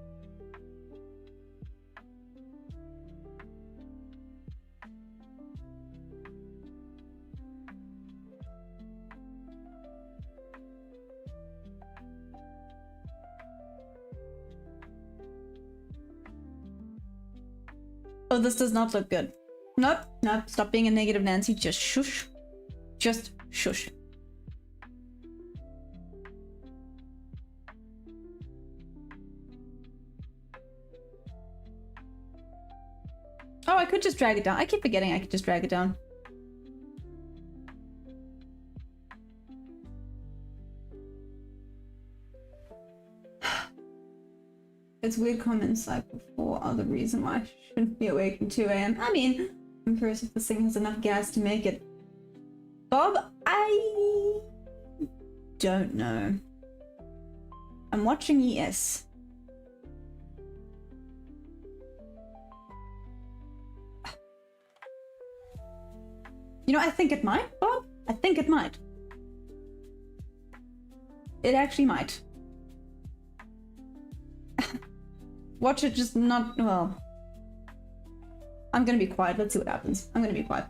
Oh, this does not look good. Nope, nope, stop being a negative Nancy, just shush. Just shush. Oh, I could just drag it down. I keep forgetting I could just drag it down. It's weird comments like before are the reason why I shouldn't be awake at 2 AM. I mean, I'm curious if this thing has enough gas to make it. Bob, I don't know. I'm watching ES. You know, I think it might, Bob. I think it might. It actually might. Watch it just not, well. I'm gonna be quiet. Let's see what happens. I'm gonna be quiet.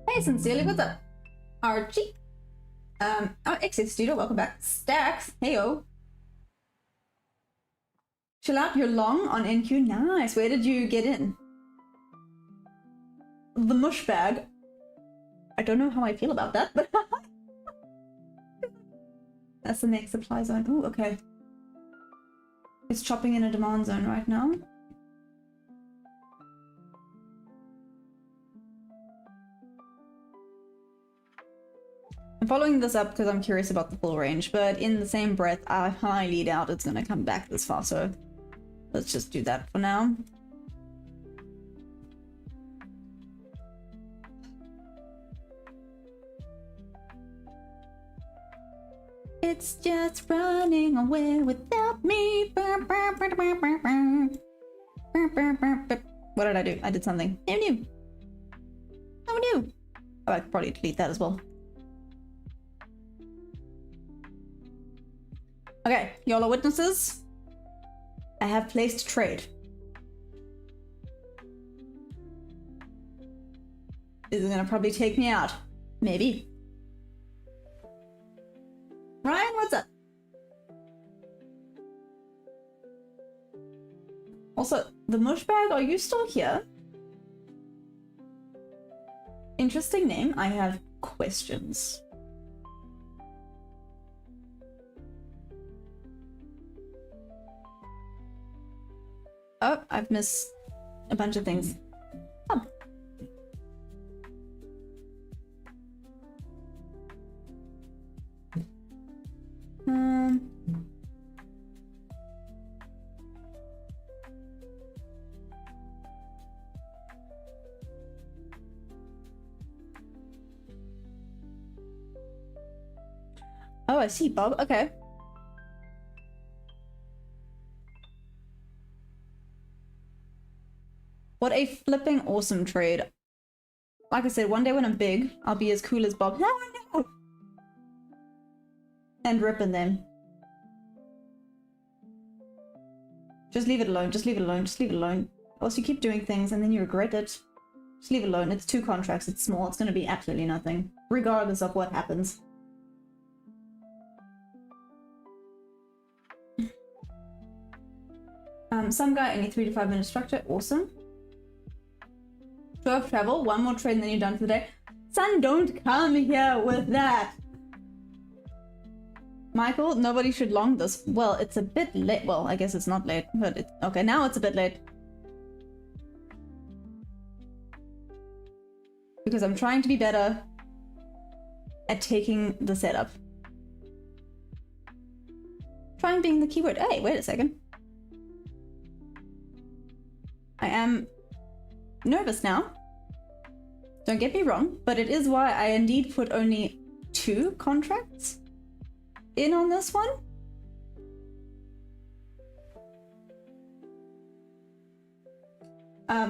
Hey, Sincerely, what's up? Archie. Exit Studio, welcome back. Stacks, heyo. Chill out, you're long on NQ. Nice. Where did you get in? The mush bag. I don't know how I feel about that, but that's the next supply zone. Oh, okay. It's chopping in a demand zone right now. I'm following this up because I'm curious about the full range, but in the same breath, I highly doubt it's going to come back this far, so let's just do that for now. It's just running away without me. What did I do? I did something. No new. No new. Oh, I could probably delete that as well. Okay, y'all are witnesses. I have placed trade. This is gonna probably take me out. Maybe. Ryan, what's up? Also, the mush bag, are you still here? Interesting name. I have questions. Oh, I've missed a bunch of things. Oh. I see, Bob. Okay. What a flipping awesome trade. Like I said, one day when I'm big, I'll be as cool as Bob. No! And ripping them. Just leave it alone, just leave it alone, just leave it alone. Else you keep doing things and then you regret it. Just leave it alone. It's 2 contracts, it's small, it's gonna be absolutely nothing. Regardless of what happens. Some guy, only 3 to 5 minute structure, awesome. 12 travel, 1 more trade and then you're done for the day. Son, don't come here with that! Michael, nobody should long this. Well, it's a bit late. Well, I guess it's not late, but it's okay. Now it's a bit late. Because I'm trying to be better at taking the setup. Trying being the keyword. Hey, wait a second. I am nervous now. Don't get me wrong, but it is why I indeed put only 2 contracts in on this one.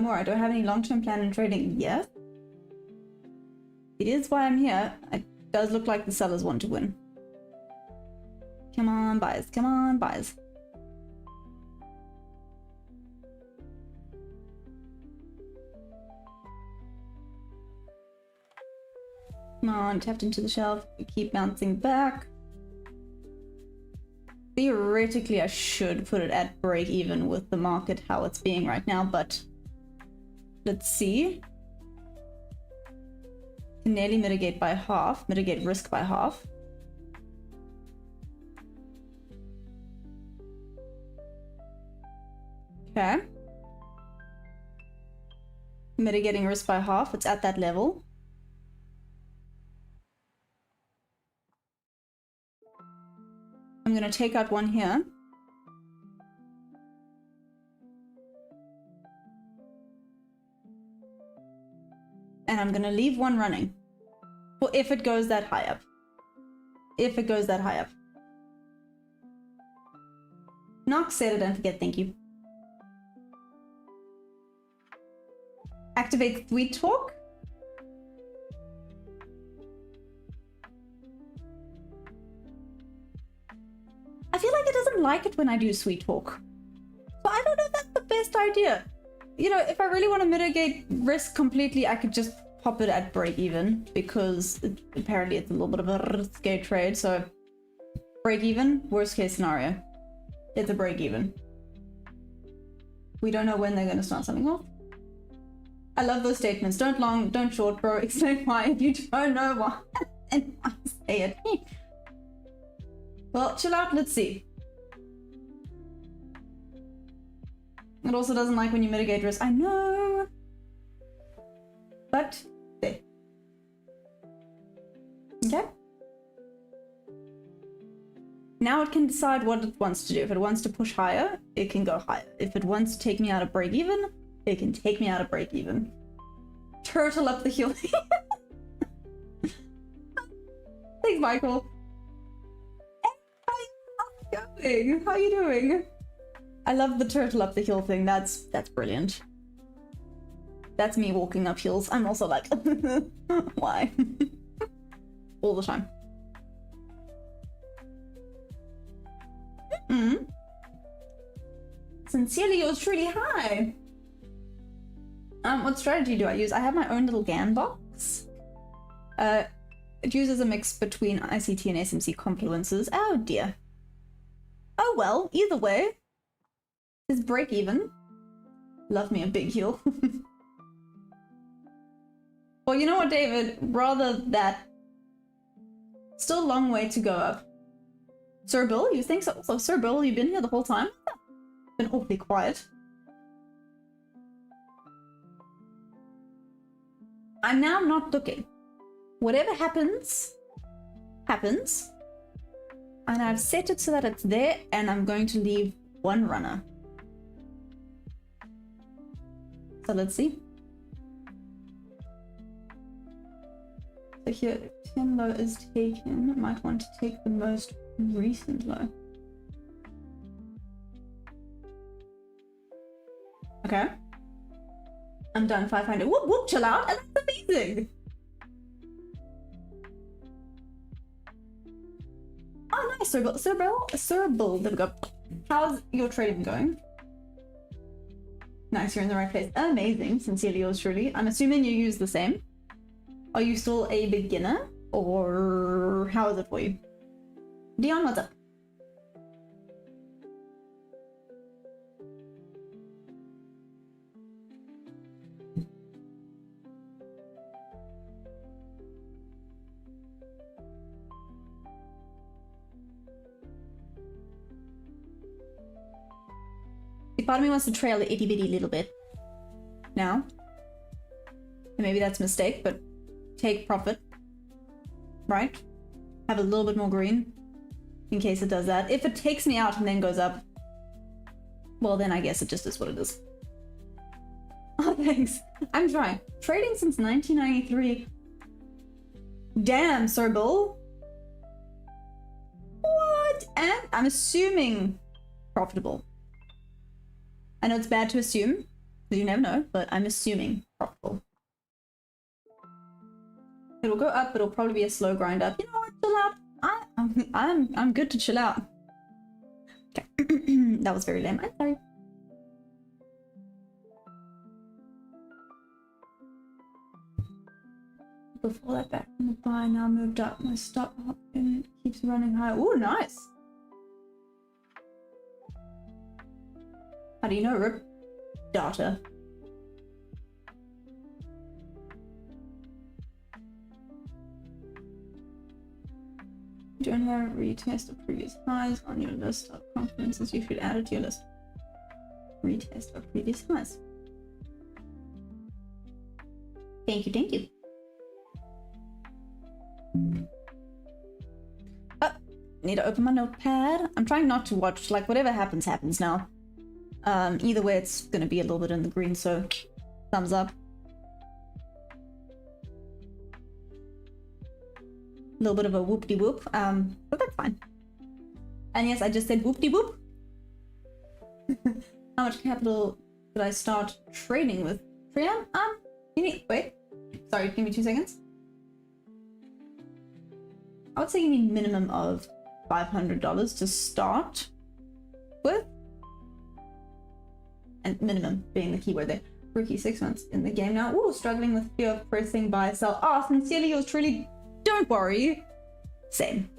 More, do I have any long-term plan in trading? Yes. It is why I'm here. It does look like the sellers want to win. Come on, buyers. Come on, buyers. Come on, tapped into the shelf. We keep bouncing back. Theoretically, I should put it at break even with the market how it's being right now, but let's see. Can nearly mitigate by half, mitigate risk by half. Okay. Mitigating risk by half, it's at that level. I'm gonna take out one here. And I'm gonna leave one running. For if it goes that high up. If it goes that high up. Knox said it, don't forget, thank you. Activate Sweet Talk. I feel like it doesn't like it when I do Sweet Talk. So I don't know if that's the best idea. You know, if I really want to mitigate risk completely, I could just pop it at break even because apparently it's a little bit of a risky trade. So break even, worst case scenario. It's a break even. We don't know when they're going to start something off. I love those statements. Don't long, don't short, bro. Explain why if you don't know why. And I say it. Well, chill out. Let's see. It also doesn't like when you mitigate risk. I know. But, there. Okay. Now it can decide what it wants to do. If it wants to push higher, it can go higher. If it wants to take me out of break even, it can take me out of break even. Turtle up the hill. Thanks, Michael. Hey, how's it going? How are you doing? I love the turtle up the hill thing. That's brilliant. That's me walking up hills. I'm also like, why? All the time. Sincerely yours truly, hi. What strategy do I use? I have my own little GAN box. It uses a mix between ICT and SMC confluences. Oh dear. Oh well, either way. Is break even. Love me a big heel. Well, you know what, David? Rather that. Still a long way to go up. Sir Bill, you think so? So, Sir Bill, you've been here the whole time? Been awfully quiet. I'm now not looking. Whatever happens, happens. And I've set it so that it's there, and I'm going to leave one runner. So let's see. here, 10 low is taken. Might want to take the most recent low. Okay. I'm done 500. Whoop whoop, chill out. And that's amazing. Oh, nice, Cerebral. There we go. How's your trading going? Nice, you're in the right place. Amazing. Sincerely yours truly. I'm assuming you use the same. Are you still a beginner? Or how is it for you? Dion, what's up? Part of me wants to trail the itty bitty little bit now. And maybe that's a mistake, but take profit, right? Have a little bit more green in case it does that. If it takes me out and then goes up, well, then I guess it just is what it is. Oh, thanks. I'm trying. Trading since 1993. Damn, Sir Bull. What? And I'm assuming profitable. I know it's bad to assume, because you never know, but I'm assuming profitable. It'll go up, but it'll probably be a slow grind up. You know what? Chill out. I'm good to chill out. Okay. That was very lame. I'm sorry. Before that, back in the buy, now moved up. My stop and it keeps running high. Ooh, nice. How do you know, Rip? Data. Don't have a retest of previous highs on your list of conferences. You should add it to your list. Retest of previous highs. Thank you, thank you. Oh, need to open my notepad. I'm trying not to watch, like, whatever happens, happens now. Either way, it's gonna be a little bit in the green, so thumbs up. A little bit of a whoop-de-whoop, but that's fine. And yes, I just said whoop-de-whoop. How much capital did I start trading with? Priam? You need, wait. Sorry, give me 2 seconds. I would say you need minimum of $500 to start with. And minimum being the keyword there. Rookie 6 months in the game now. Ooh, struggling with fear of pressing buy, sell. Oh, sincerely yours truly. Don't worry. Same.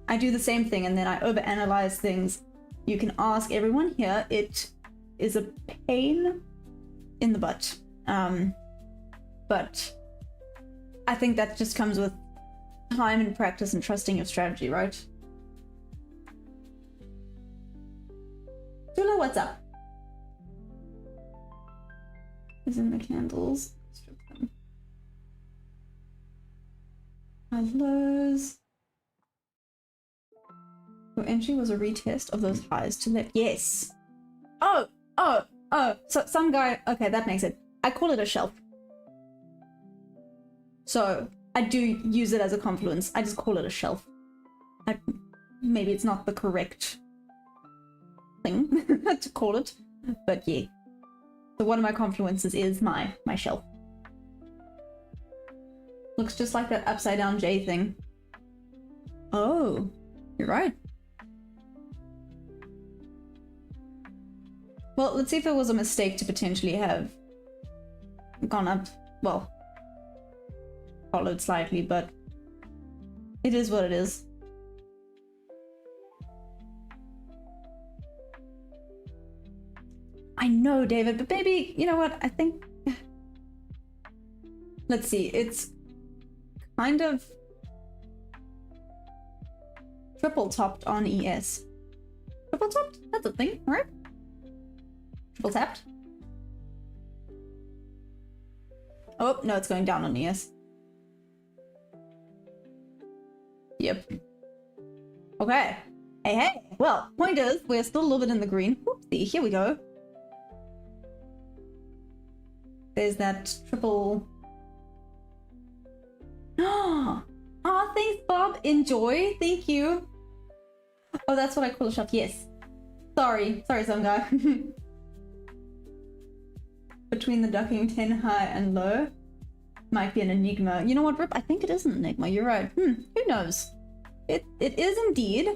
I do the same thing and then I overanalyze things. You can ask everyone here. It is a pain in the butt. But I think that just comes with time and practice and trusting your strategy, right? Tula, what's up? Is in the candles. Strip them. Highs, lows. Your entry was a retest of those highs to let. Yes. Oh. So some guy. Okay, that makes it. I call it a shelf. So I do use it as a confluence. I just call it a shelf. Maybe it's not the correct thing to call it, but yeah. So one of my confluences is my shelf. Looks just like that upside down J thing. Oh, you're right. Well, let's see if it was a mistake to potentially have gone up, well, followed slightly, but it is what it is. I know, David, but maybe, you know what, I think... Let's see, it's kind of triple topped on ES. Triple topped? That's a thing, right? Triple tapped? Oh, no, it's going down on ES. Yep. Okay. Hey. Well, point is, we're still a little bit in the green. Whoopsie, here we go. There's that triple Oh, thanks, Bob. Enjoy. Thank you. Oh, that's what I call a shop. Yes. Sorry, some guy. Between the ducking 10 high and low might be an enigma. You know what, Rip? I think it is an enigma. You're right. Who knows? It is indeed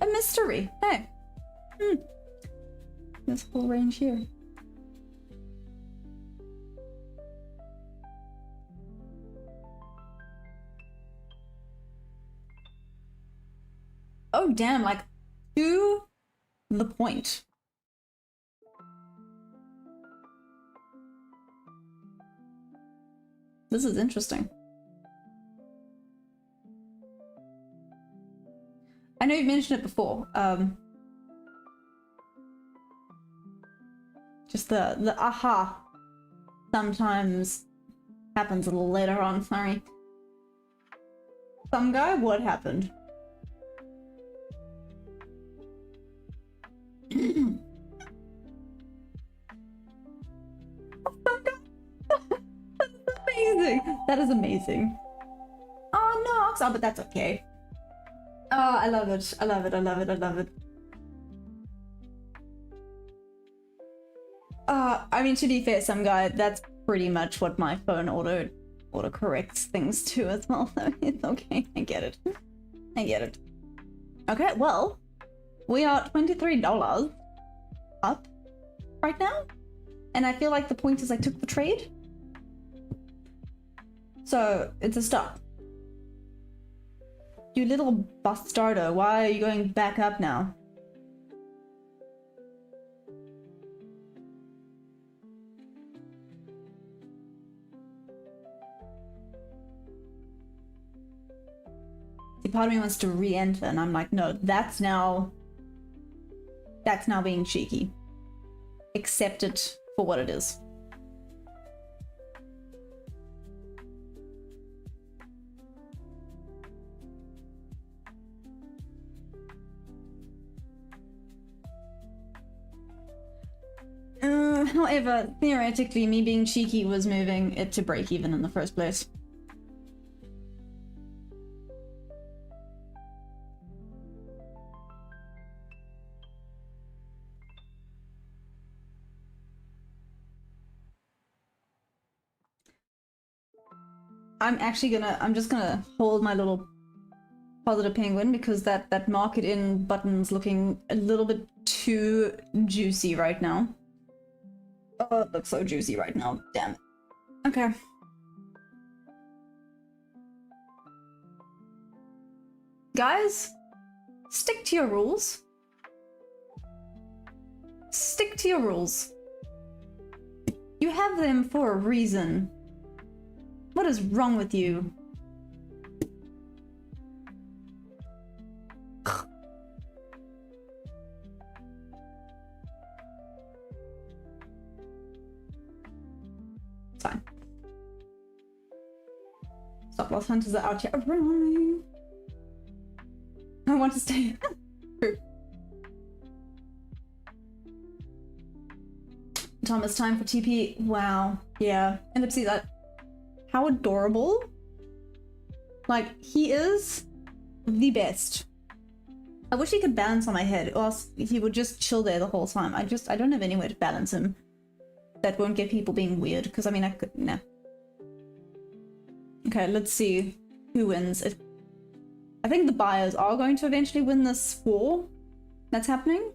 a mystery. Hey. This whole range here. Oh, damn, like, to the point. This is interesting. I know you've mentioned it before. Just the aha sometimes happens a little later on, sorry. Some guy, what happened? Amazing. That is amazing. Oh no, but that's okay. Oh, I love it. I love it. I love it. I love it. I mean, to be fair, some guy, that's pretty much what my phone auto corrects things to as well. So it's okay. I get it. I get it. Okay, well, we are $23 up right now, and I feel like the point is I took the trade, so it's a stop. You little bastardo, why are you going back up now? See, part of me wants to re-enter, and I'm like, no, that's now being cheeky. Accept it for what it is. However, theoretically, me being cheeky was moving it to break even in the first place. I'm just gonna hold my little positive penguin because that market in button's looking a little bit too juicy right now. Oh, it looks so juicy right now. Damn it. Okay. Guys, stick to your rules. Stick to your rules. You have them for a reason. What is wrong with you? It's fine. Stop loss hunters are out here running. I want to stay. True. Thomas, time for TP. Wow. Yeah. And let's see that. How adorable. Like, he is the best. I wish he could balance on my head, or else he would just chill there the whole time. I don't have anywhere to balance him that won't get people being weird, because I mean, I could, nah. Okay, let's see who wins. I think the buyers are going to eventually win this war that's happening.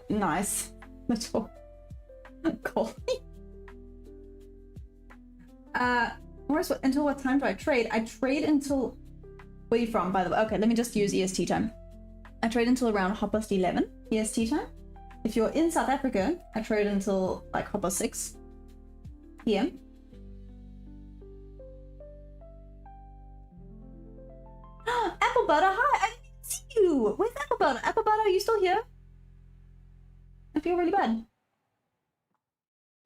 Nice. Little cool. Until what time do I trade? I trade until, where are you from, by the way? Okay, let me just use EST time. I trade until around 11:30 EST time. If you're in South Africa, I trade until like 6 PM. Apple Butter, hi! I didn't even see you! Where's Apple Butter? Apple Butter, are you still here? I feel really bad.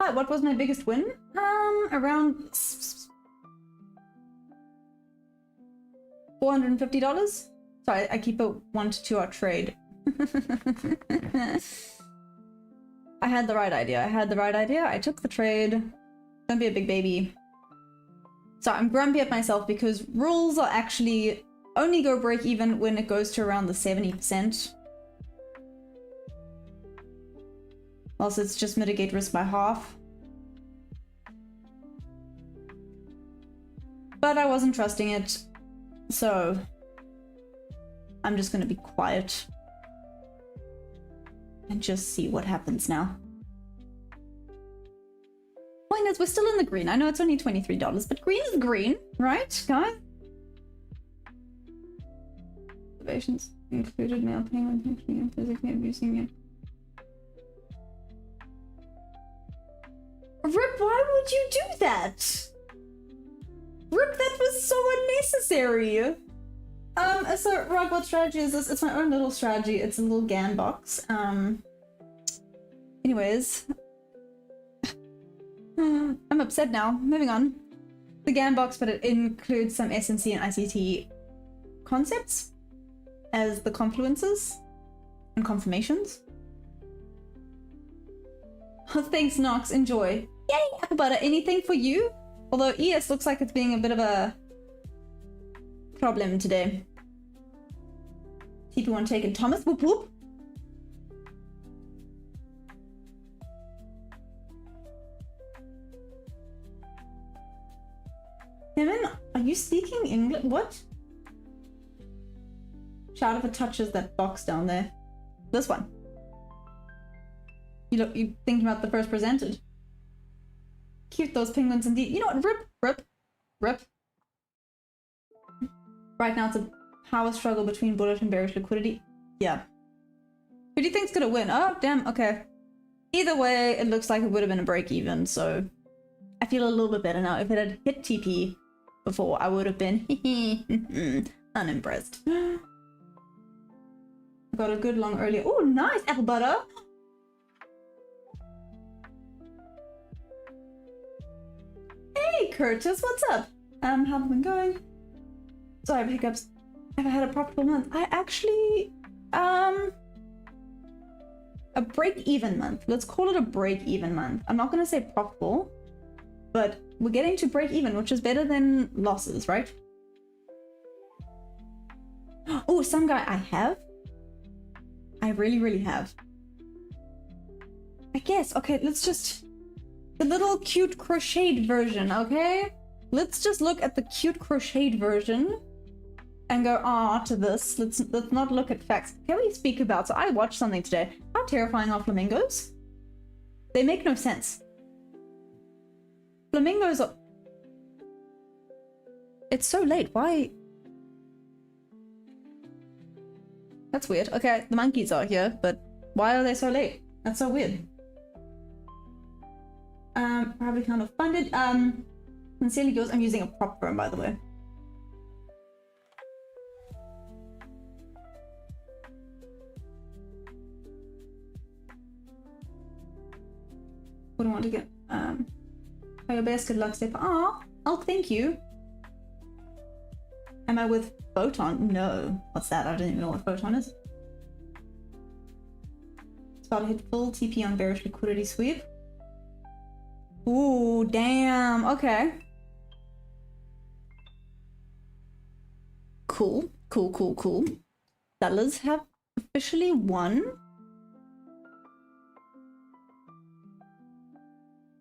Hi, what was my biggest win? Around $450. Sorry, I keep a 1 to 2 hour trade. I had the right idea. I took the trade. Don't be a big baby. So I'm grumpy at myself because rules are actually only go break even when it goes to around the 70%. Also, it's just mitigate risk by half. But I wasn't trusting it, so I'm just gonna be quiet and just see what happens now. Point is, we're still in the green. I know it's only $23, but green is green, right, guys? Observations included male penguin and physically abusing you. Rip, why would you do that? Rip, that was so unnecessary. So Rod, what strategy is this? It's my own little strategy. It's a little GAN box. Anyways. I'm upset now. Moving on. The GAN box, but it includes some SMC and ICT concepts as the confluences and confirmations. Oh, thanks, Nox. Enjoy. Yay, apple butter. Anything for you? Although ES looks like it's being a bit of a problem today. TP1 taken. Thomas, whoop whoop. Hemon, are you speaking English? What? Shout if it touches that box down there. This one. You thinking about the first presented. Cute, those penguins indeed. You know what? Rip. Right now it's a power struggle between bullish and bearish liquidity. Yeah. Who do you think's gonna win? Oh, damn, okay. Either way, it looks like it would have been a break even, so I feel a little bit better now. If it had hit TP before, I would have been unimpressed. Got a good long earlier. Oh, nice apple butter. Hey, Curtis, what's up? How's it been going? Sorry, hiccups. Have I had a profitable month? I actually, a break-even month. Let's call it a break-even month. I'm not gonna say profitable, but we're getting to break-even, which is better than losses, right? Oh, some guy I have. I really have. I guess. Okay, let's just... The little cute crocheted version, okay? Let's just look at the cute crocheted version and go, to this. Let's not look at facts. Can we speak about... So I watched something today. How terrifying are flamingos? They make no sense. Flamingos are... It's so late. Why? That's weird. Okay, the monkeys are here, but why are they so late? That's so weird. Probably kind of funded. Sincerely yours. I'm using a prop firm, by the way. Wouldn't want to get your best. Good luck, Steph. Oh, thank you. Am I with Photon? No. What's that? I don't even know what Photon is. It's about to hit full TP on bearish liquidity sweep. Ooh, damn. Okay. Cool. Sellers have officially won.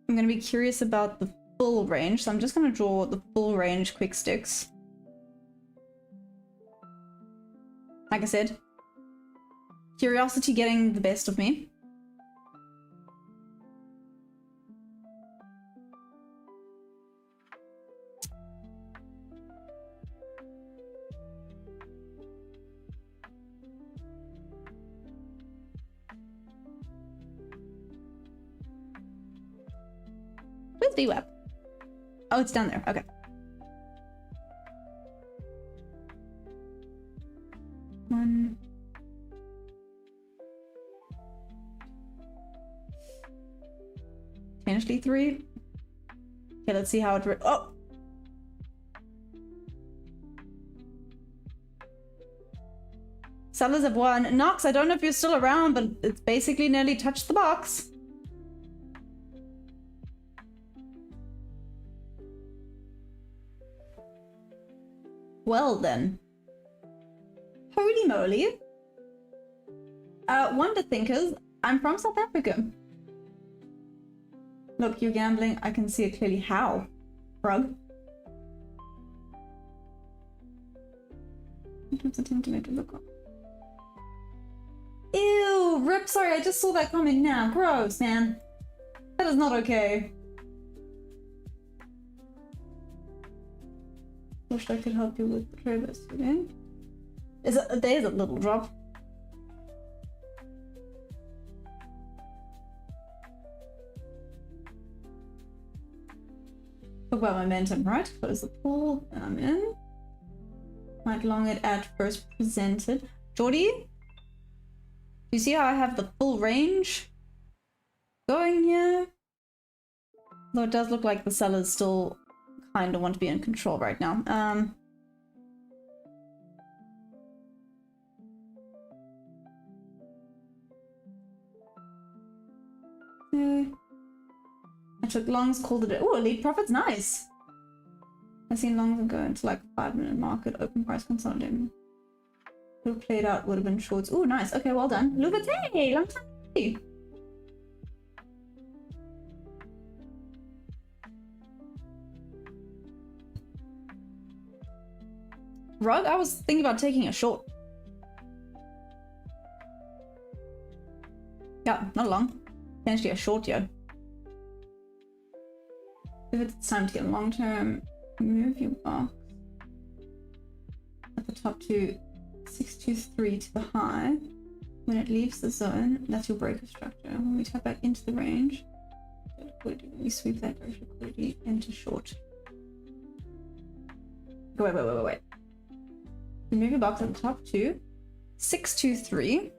I'm going to be curious about the full range, so I'm just going to draw the full range quick sticks. Like I said, curiosity getting the best of me. Where's VWAP? Oh, it's down there. Okay. One. Potentially 3. Okay, let's see how it... Oh! Sellers have won. Knox, I don't know if you're still around, but it's basically nearly touched the box. Well then. Holy moly. Wonder Thinkers, I'm from South Africa. Look, you're gambling. I can see it clearly. How? Rug. Ew, Rip, sorry, I just saw that comment now. Gross, man. That is not okay. Wish I could help you with the trade today. There's a little drop. Talk about momentum, right? Close the pool, and I'm in. Might long it at first presented. Geordie? Do you see how I have the full range going here? Though it does look like the sellers still kind of want to be in control right now. I took longs, called it. Oh, elite profits, nice. I seen longs go into like 5-minute market, open price consolidating. Would have played out, would have been shorts. Oh, nice. Okay, well done. Louvate, long time. Rug, I was thinking about taking a short. Yeah, not long. Potentially a short, yo. If it's time to get long term, move your box at the top to 623 to the high. When it leaves the zone, that's your breaker structure. When we tap back into the range, we sweep that liquidity into short. Wait. Move your box at the top to 623.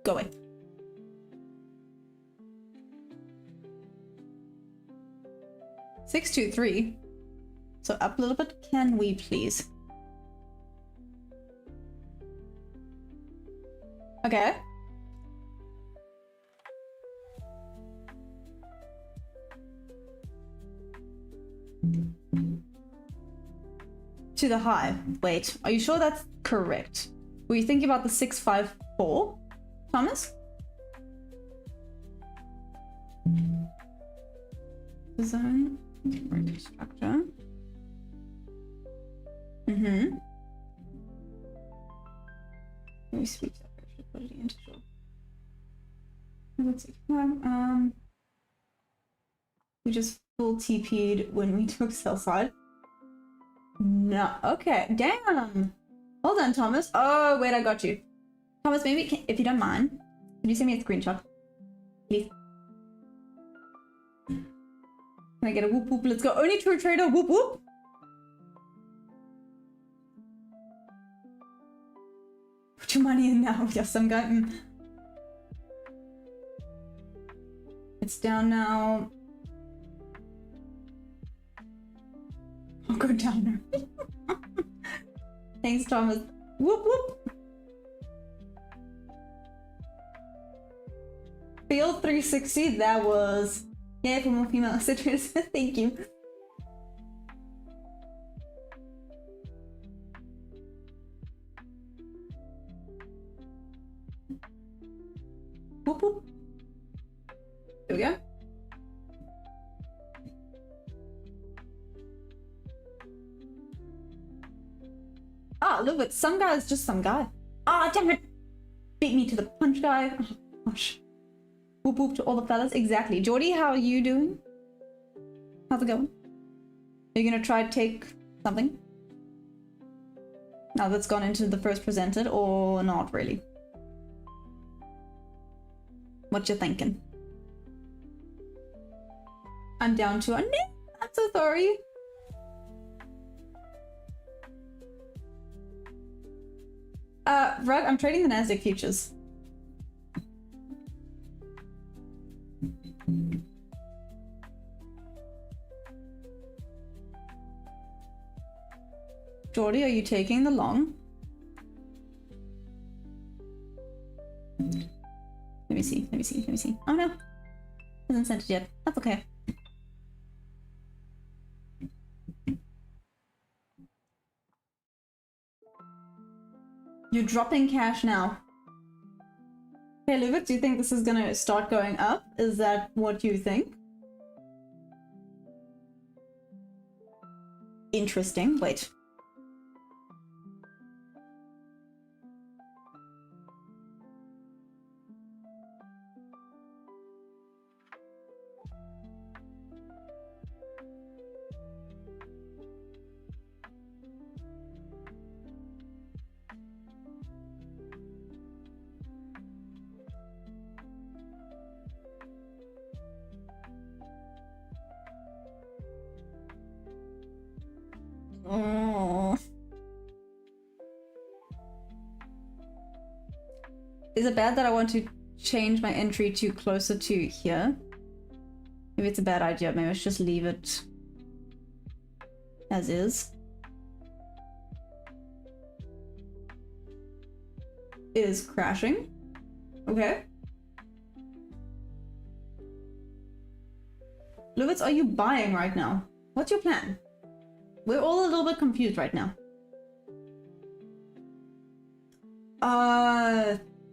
Go away. Six, 2, 3. So up a little bit, can we please? Okay. To the high. Wait, are you sure that's correct? Were you thinking about the 654, Thomas? The zone. Breaker structure. Mm-hmm. Let me sweep that liquidity into short. Let's see. We just full TP'd when we took sell side. No. Okay. Damn. Hold on, Thomas. Oh, wait, I got you. Thomas, maybe if you don't mind, can you send me a screenshot? Please. Can I get a whoop whoop? Let's go. Only true trader. Whoop whoop. Put your money in now. Yes, I'm going. It's down now. I'll go down now. Thanks, Thomas. Whoop whoop. Field 360. That was. Yeah, for more female citrus. Thank you. Whoop whoop. There we go. Ah, look, it's some guy is just some guy. Ah, damn it. Beat me to the punch, guy. Oh, gosh. Whoop whoop to all the fellas. Exactly. Geordie, how are you doing? How's it going? Are you gonna try to take something? Now that's gone into the first presented, or not really? What you thinking? I'm down to a no. I'm so sorry. Rug, I'm trading the Nasdaq futures. Jordy, are you taking the long? Let me see. Oh no. Hasn't sent it yet. That's okay. You're dropping cash now. Hey, Luvik, do you think this is gonna start going up? Is that what you think? Interesting. Wait. Is it bad that I want to change my entry to closer to here? Maybe it's a bad idea. Maybe I should just leave it as is. It is crashing. Okay. Luvitz, are you buying right now? What's your plan? We're all a little bit confused right now.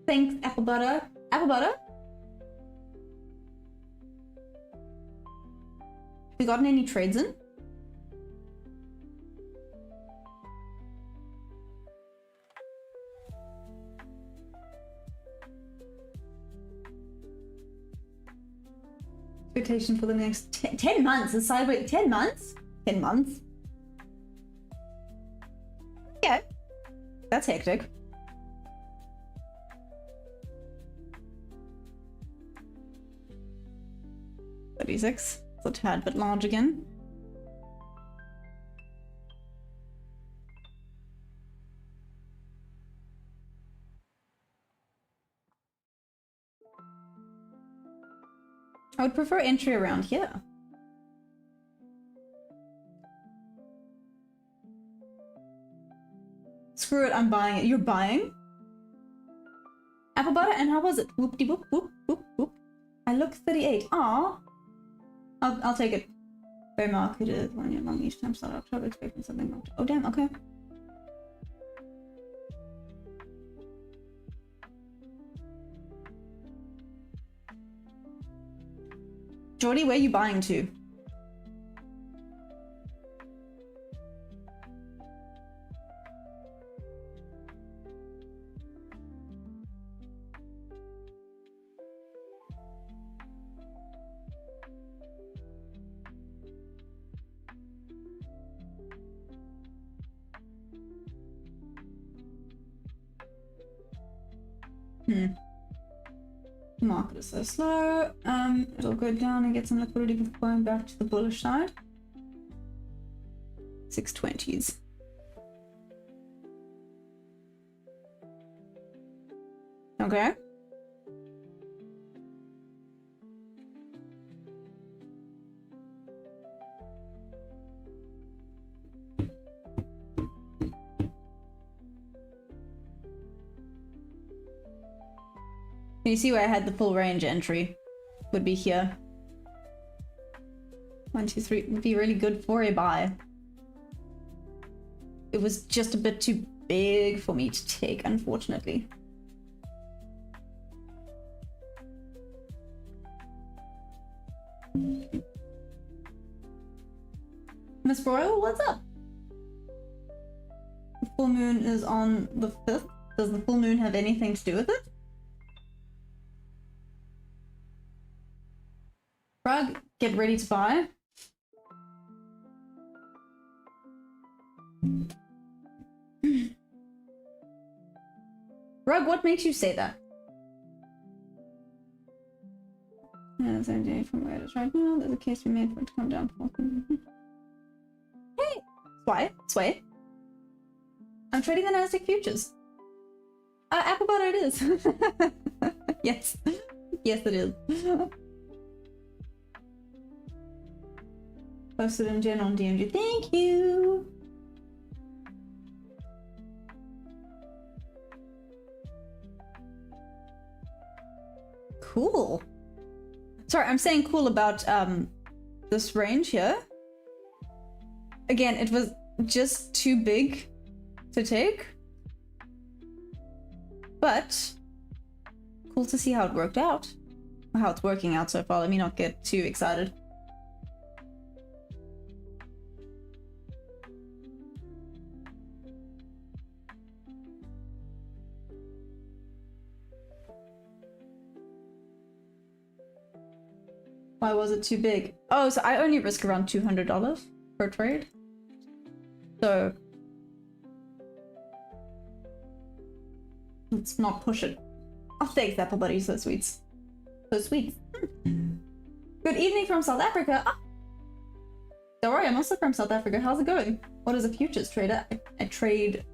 Thanks, apple butter. Apple butter? Have you gotten any trades in? Expectation for the next 10 months. A sideways 10 months? 10 months? Yeah. That's hectic. $36. It's a tad bit large again. I would prefer entry around here. Screw it, I'm buying it. You're buying? Apple butter, and how was it? Whoop de whoop whoop whoop whoop. I look 38. Aww. I'll take it. Bear market is 1 year long each time start October, expecting something long. Oh damn, okay. Jordy, where are you buying to? The market is so slow. It'll go down and get some liquidity before going back to the bullish side. 620s. Okay. Can you see where I had the full range entry? Would be here. 1, 2, 3 would be really good for a buy. It was just a bit too big for me to take, unfortunately. Miss Broyle, what's up? The full moon is on the 5th. Does the full moon have anything to do with it? Rug, get ready to buy. Rug, what makes you say that? Yeah, same day from where it is right now. There's a case we made for it to come down. Hey! Sway. I'm trading the Nasdaq futures. Apple butter it is. Yes. Yes, it is. Posted in general on DMG. Thank you! cool. Sorry, I'm saying cool about this range here. Again, it was just too big to take. But cool to see how it worked out. Or how it's working out so far. Let me not get too excited. Why was it too big? Oh, so I only risk around $200 per trade. So let's not push it. Oh, thanks, Apple Buddy. So sweet. So sweet. Good evening from South Africa. Ah. Don't worry, I'm also from South Africa. How's it going? What is a futures trader? I trade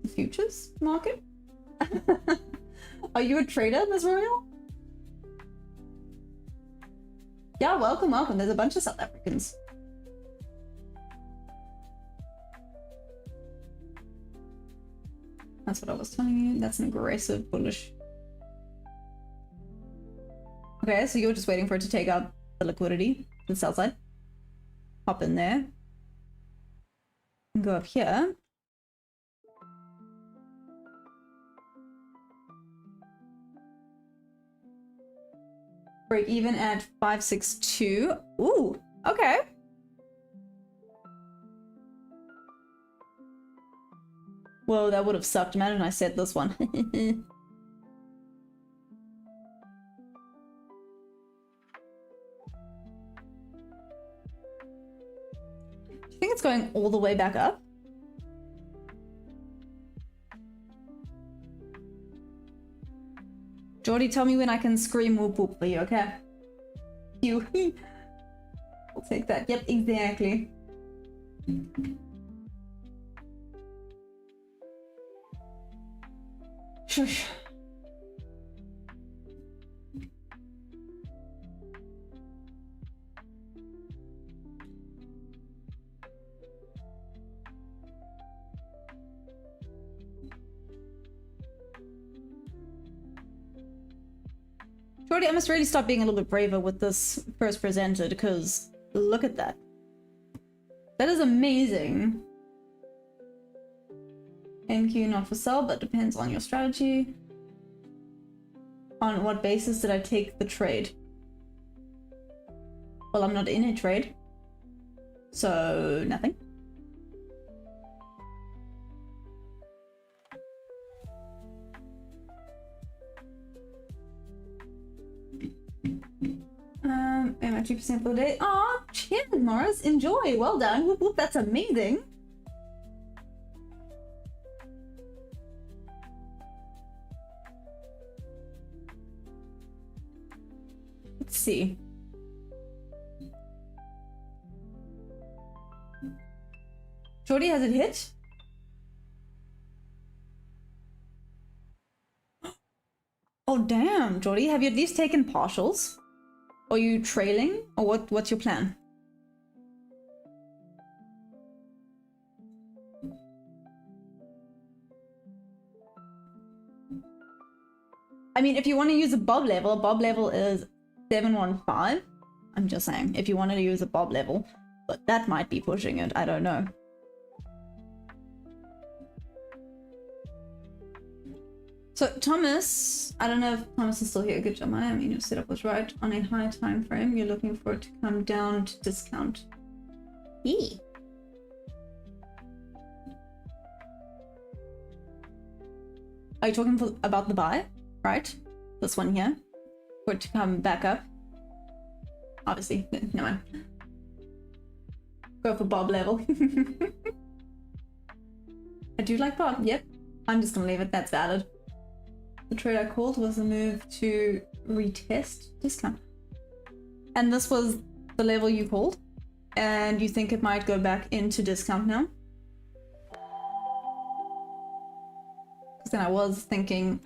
the futures market? Are you a trader, Ms. Royal? Yeah, welcome, welcome. There's a bunch of South Africans. That's what I was telling you. That's an aggressive bullish. Okay, so you're just waiting for it to take out the liquidity, the sell side. Hop in there. And go up here. Break even at 562. Ooh, okay. Whoa, that would have sucked. Imagine I said this one. Do you think it's going all the way back up? Jordy, tell me when I can scream whoop whoop for you, okay? You. We'll take that. Yep, exactly. Shush. Jordy, I must really start being a little bit braver with this first presented, because look at that. That is amazing. NQ not for sale, but depends on your strategy. On what basis did I take the trade? Well, I'm not in a trade, so nothing. Am I 2% for the day? Aw, cheers, Morris. Enjoy. Well done. Whoop whoop, that's amazing. Let's see. Jordy, has it hit? Oh damn, Jordy, have you at least taken partials? Are you trailing? Or what's your plan? I mean, if you want to use a bob level is 715. I'm just saying, if you wanted to use a bob level, but that might be pushing it, I don't know. So Thomas, I don't know if Thomas is still here. Good job, I mean your setup was right. On a high time frame, you're looking for it to come down to discount. E. Are you talking about the buy? Right? This one here? For it to come back up? Obviously, no one. Go for Bob level. I do like Bob, yep. I'm just gonna leave it, that's valid. The trade I called was a move to retest discount. And this was the level you called? And you think it might go back into discount now? Because then I was thinking,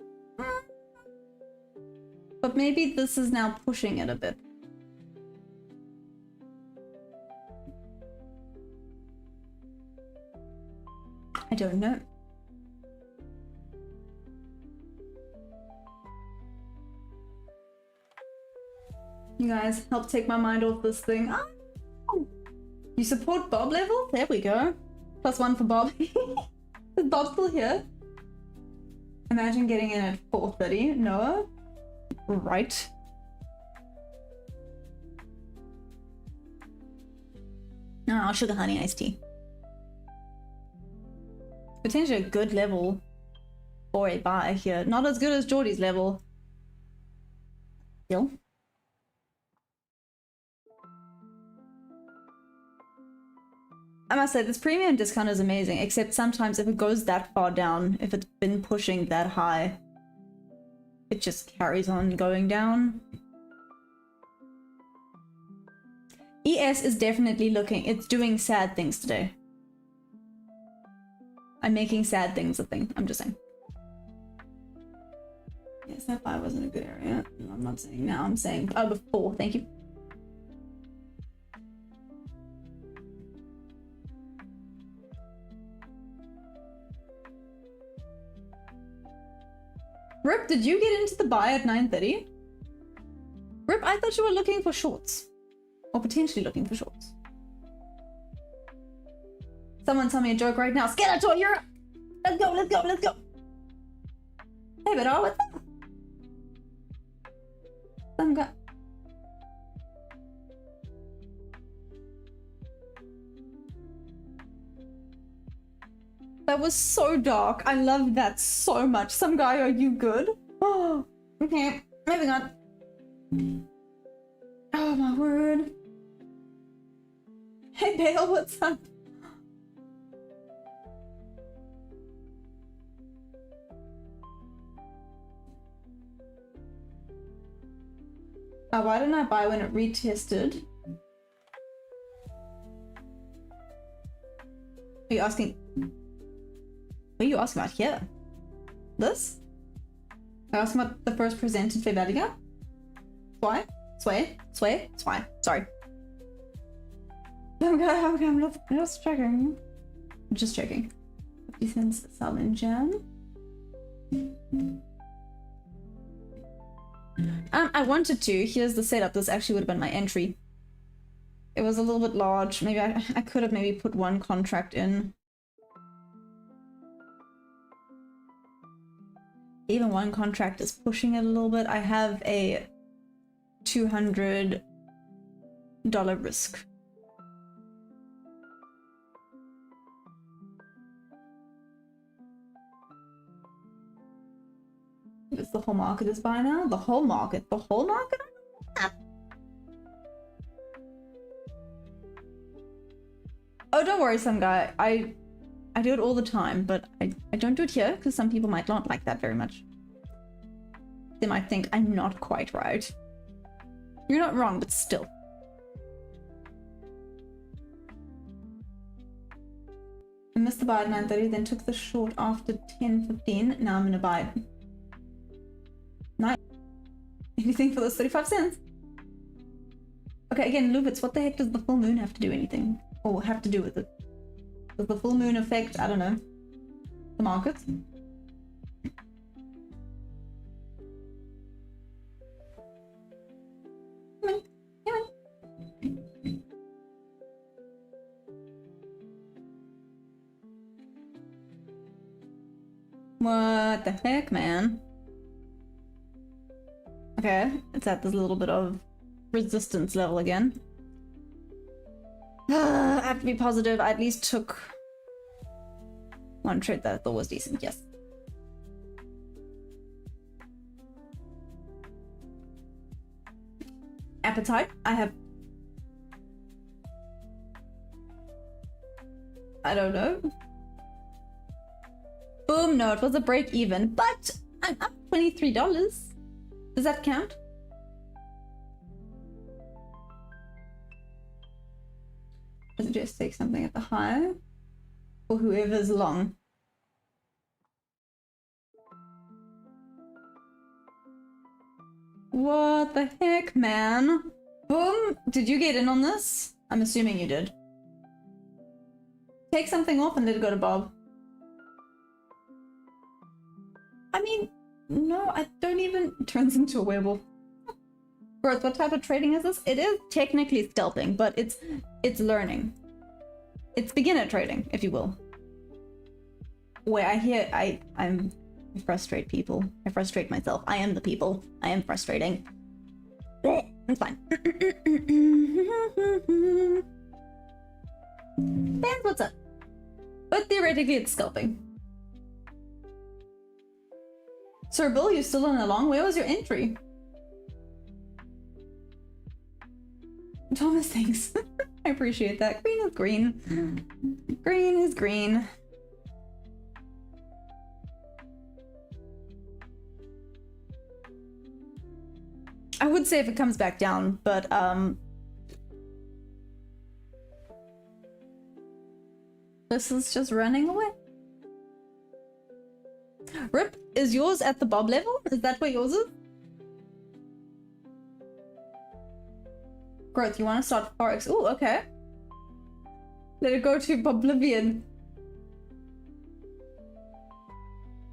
but maybe this is now pushing it a bit. I don't know. You guys help take my mind off this thing. Oh, you support Bob level? There we go. +1 for Bob. Is Bob still here? Imagine getting in at 4:30. Noah? Right. Oh, sugar honey iced tea. Potentially a good level for a buy here. Not as good as Geordie's level. Still. I must say, this premium discount is amazing, except sometimes if it goes that far down, if it's been pushing that high, it just carries on going down. ES is definitely looking, it's doing sad things today. I'm making sad things a thing, I'm just saying. Yes, that buy wasn't a good area. No, I'm not saying now, I'm saying, oh, before, thank you. Rip, did you get into the buy at 9:30? Rip, I thought you were looking for shorts. Or potentially looking for shorts. Someone tell me a joke right now. Skeletor, you're up! Let's go, let's go, let's go! Hey, but what's up? Some guy. That was so dark. I love that so much. Some guy, are you good? Oh, okay. Moving on. Oh my word. Hey Bale, what's up? Why didn't I buy when it retested? Are you asking? What are you asking about here? This? I asked about the first presented for Valiga? Why? Sway? Sorry. Okay, I'm just checking. Just checking. 50 cents sell in Jan. I wanted to. Here's the setup. This actually would have been my entry. It was a little bit large. Maybe I could have maybe put one contract in. Even one contract is pushing it a little bit. I have a $200 risk. It's the whole market is by now? The whole market? The whole market? Ah. Oh, don't worry, some guy. I do it all the time, but I don't do it here because some people might not like that very much. They might think I'm not quite right. You're not wrong, but still. I missed the buy at 9:30, then took the short after 10:15. Now I'm gonna buy it. Nice. Anything for those 35 cents? Okay, again, Lubitz, what the heck does the full moon have to do anything? Or have to do with it? Does the full moon affect, I don't know, the markets? Come on, come on. What the heck, man? Okay, it's at this little bit of resistance level again. I have to be positive. I at least took one trade that I thought was decent, yes. Appetite, I don't know. Boom, no, it was a break even, but I'm up $23. Does that count? Does it just take something at the high? Or whoever's long? What the heck, man? Boom! Did you get in on this? I'm assuming you did. Take something off and let it go to Bob. I mean, no, I don't even... Turns into a werewolf. Growth, what type of trading is this? It is technically scalping, but it's learning. It's beginner trading, if you will. Where I frustrate people. I frustrate myself. I am the people. I am frustrating. It's fine. Ben, what's up? But theoretically, it's scalping. Sir Bill, you still in along? Where was your entry? Thomas, thanks. I appreciate that. Green is green. Green is green. I would say if it comes back down, but this is just running away. Rip, is yours at the Bob level? Is that where yours is? Growth, you want to start Forex? Oh, okay. Let it go to Oblivion.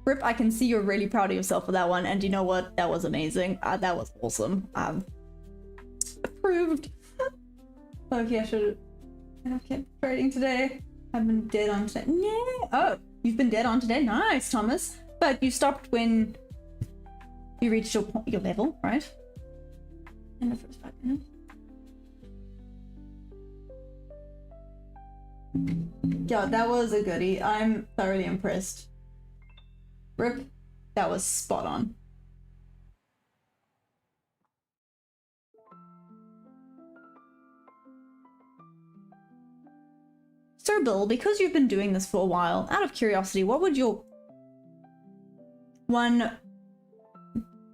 Rip, I can see you're really proud of yourself for that one, and you know what? That was amazing. That was awesome. Approved. Okay, I should have kept trading today. I've been dead on today. No. Oh, you've been dead on today? Nice, Thomas. But you stopped when you reached your level, right? In the first 5 minutes. Yeah, that was a goodie. I'm thoroughly impressed. Rip, that was spot on. Sir Bill, because you've been doing this for a while, out of curiosity, what would your one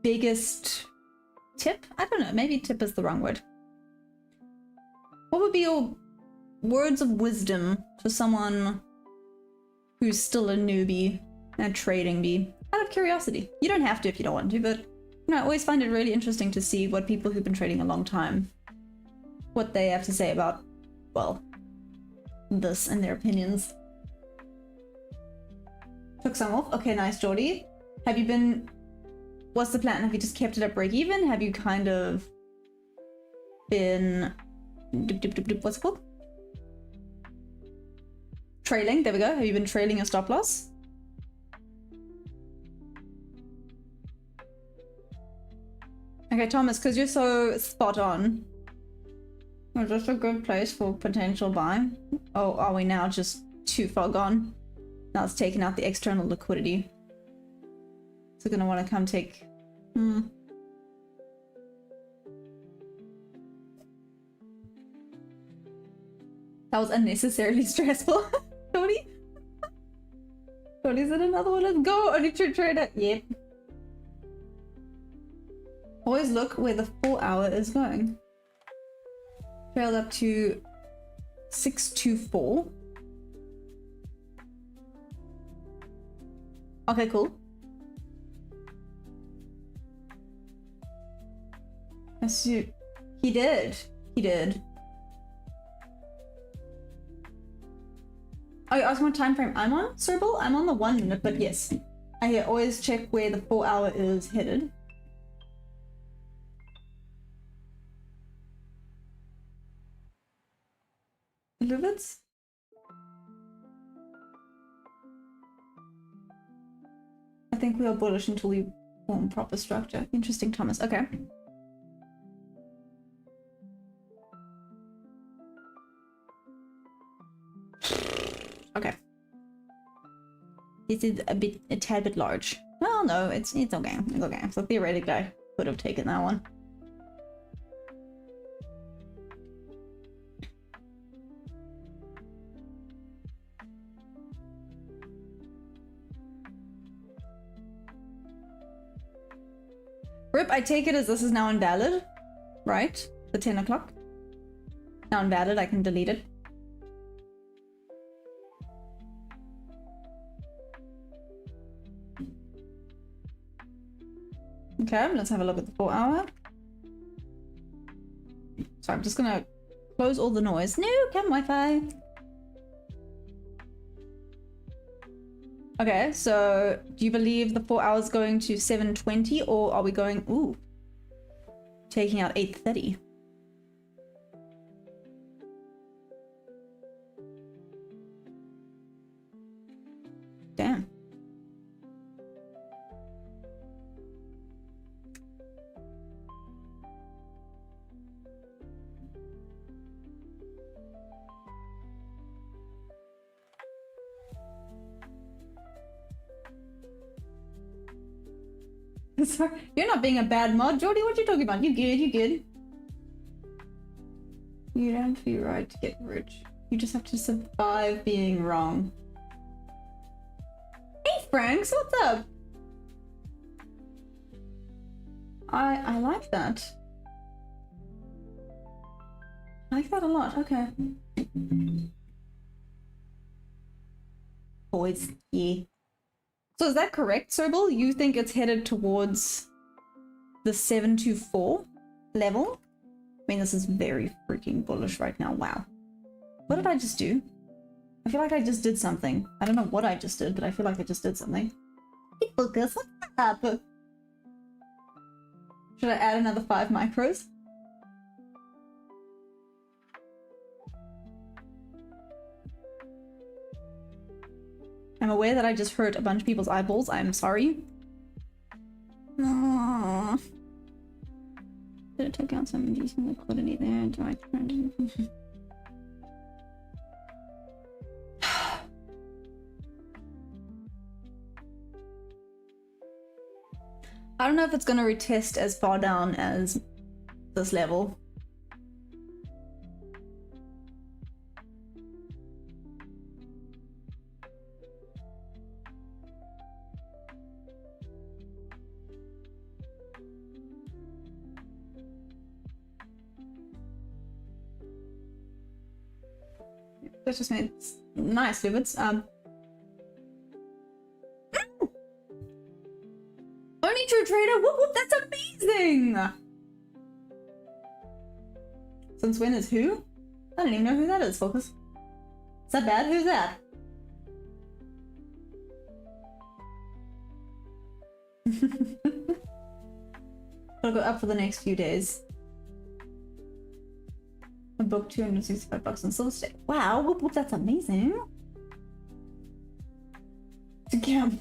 biggest tip? I don't know, maybe tip is the wrong word. What would be your words of wisdom to someone who's still a newbie at trading bee? Out of curiosity. You don't have to if you don't want to, but you know, I always find it really interesting to see what people who've been trading a long time, what they have to say about, well, this and their opinions. Took some off. Okay, nice, Jordy. Have you been... What's the plan? Have you just kept it at break even? Have you kind of been... What's it called? Trailing. There we go. Have you been trailing your stop loss? Okay, Thomas, because you're so spot on. Is this a good place for potential buy? Oh, are we now just too far gone? Now it's taken out the external liquidity. So gonna want to come take... That was unnecessarily stressful. Tony? Tony's in another one. Let's go! Only true trader. Yep. Always look where the 4 hour is going. Trailed up to 624. Okay, cool. He did. He did. Oh, you asked what time frame I'm on, Serble? I'm on the 1 minute, but yes. I always check where the 4 hour is headed. Luvits? I think we are bullish until we form proper structure. Interesting, Thomas. Okay. Okay. This is a tad bit large. Well, no, it's okay. It's okay. So theoretically, I could have taken that one. Rip, I take it as this is now invalid, right? The 10 o'clock. Now invalid, I can delete it. Okay, let's have a look at the 4 hour. So I'm just gonna close all the noise. No, cam Wi-Fi. Okay, so do you believe the 4 hours going to 720 or are we going, ooh, taking out 830. Damn. Sorry, you're not being a bad mod, Jordy. What you talking about? You good? You good? You don't have to be right to get rich. You just have to survive being wrong. Hey, Franks, what's up? I like that. I like that a lot. Okay. Boys, yeah. So is that correct, Sobel? You think it's headed towards the 724 level? I mean, this is very freaking bullish right now. Wow. What did I just do? I feel like I just did something. I don't know what I just did, but I feel like I just did something. Hey, Lucas, what's up? Should I add another 5 micros? I'm aware that I just hurt a bunch of people's eyeballs. I'm sorry. Aww. Did it take out some decent liquidity there? Do I try to... I don't know if it's going to retest as far down as this level. That just made nice, Lubitz. Only true trader. Whoop whoop. That's amazing. Since when is who? I don't even know who that is, Focus. Is that bad? Who's that? I'll go up for the next few days. I booked $265 on Silverstake. Wow, whoop whoop, that's amazing. To camp.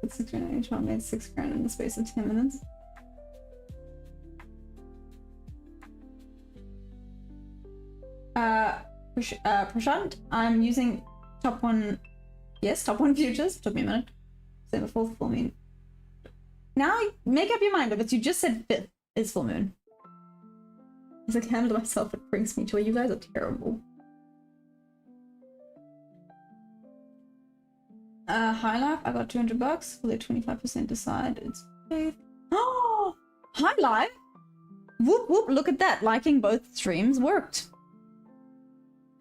It's 6 grand each one, made 6 grand in the space of 10 minutes. Prashant, I'm using top one futures. Took me a minute. Say the fourth full moon. Now make up your mind if it's you just said 5th is full moon. As a candle myself, it brings me joy. You guys are terrible. High Life, I got $200 for the 25% decide. It's faith. Oh, High Life. Whoop whoop! Look at that. Liking both streams worked.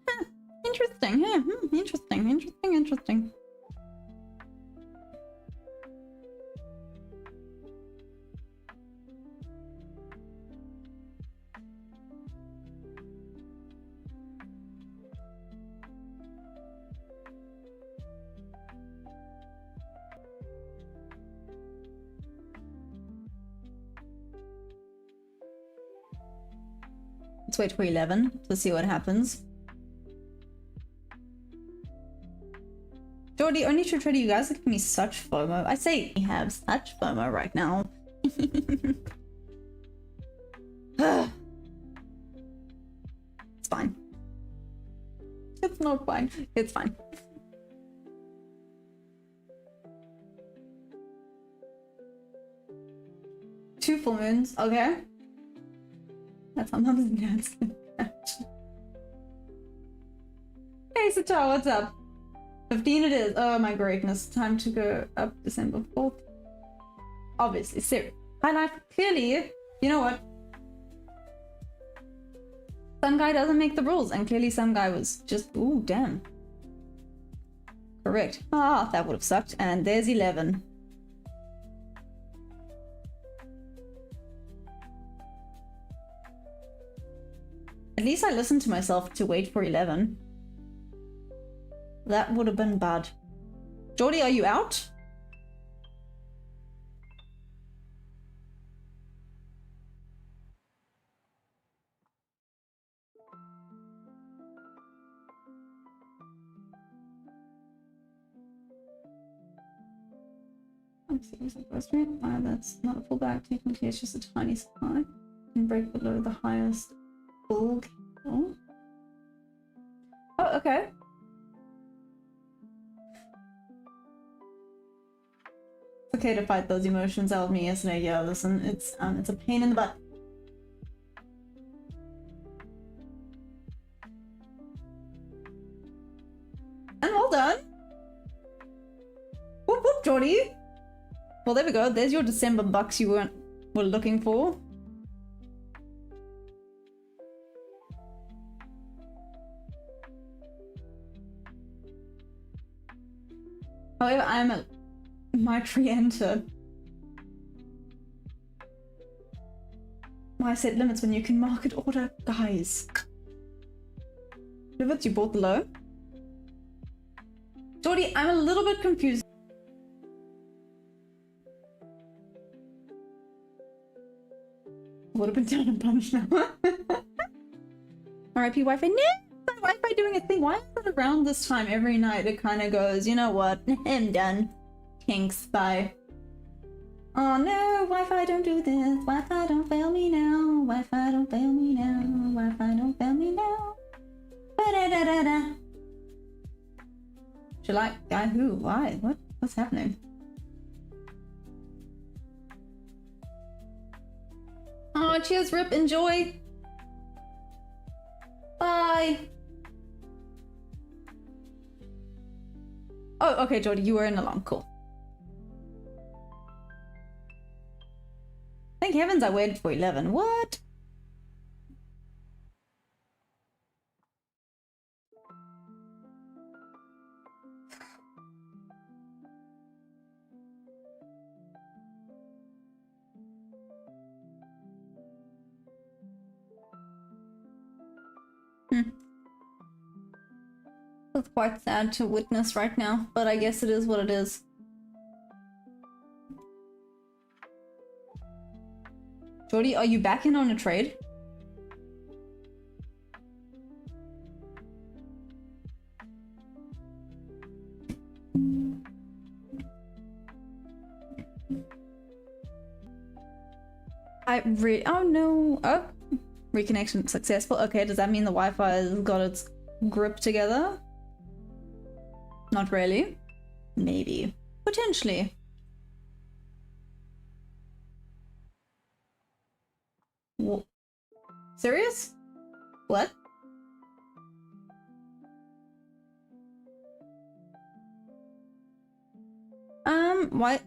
Huh, interesting. Yeah, interesting. Let's wait for 11 to see what happens. Jordy, only true trader, you guys are giving me such FOMO. I say we have such FOMO right now. It's fine. It's not fine. It's fine. Two full moons, okay. That's how mom's and dad's catch. Hey Sacha, what's up? 15 it is. Oh my greatness. Time to go up December 4th. Obviously, serious. High Life, clearly, you know what? Some guy doesn't make the rules, and clearly some guy was just, ooh, damn. Correct. Ah, that would have sucked. And there's 11. At least I listened to myself to wait for 11. That would have been bad. Jordy, are you out? I'm serious, that's not a pullback. Technically, it's just a tiny supply. Can break below the highest bull candle. Oh, okay. It's okay to fight those emotions out of me yesterday. Yeah, listen, it's a pain in the butt. And well done. Whoop whoop, Jordy. Well, there we go. There's your December bucks you were looking for. However, I might re-enter. Why set limits when you can market order, guys? Pivots, you bought the low. Jordy, I'm a little bit confused. Would have been down a bunch now. RIP Wi-Fi. No, my Wi-Fi doing a thing. Why is it around this time every night? It kind of goes, you know what? I'm done. Thanks. Bye. Oh no, Wi-Fi, don't do this. Wi-Fi, don't fail me now. Wi-Fi, don't fail me now. Wi-Fi, don't fail me now. Ba-da-da-da-da. Should I? Guy who? Why? What's happening? Oh, cheers, Rip. Enjoy. Bye. Oh, okay, Jordy, you were in along. Cool. Thank heavens I waited for 11. What? It's quite sad to witness right now, but I guess it is what it is. Jordy, are you back in on a trade? Oh no. Oh, reconnection successful. Okay, does that mean the Wi-Fi has got its grip together? Not really. Maybe. Potentially. Serious? What? Why?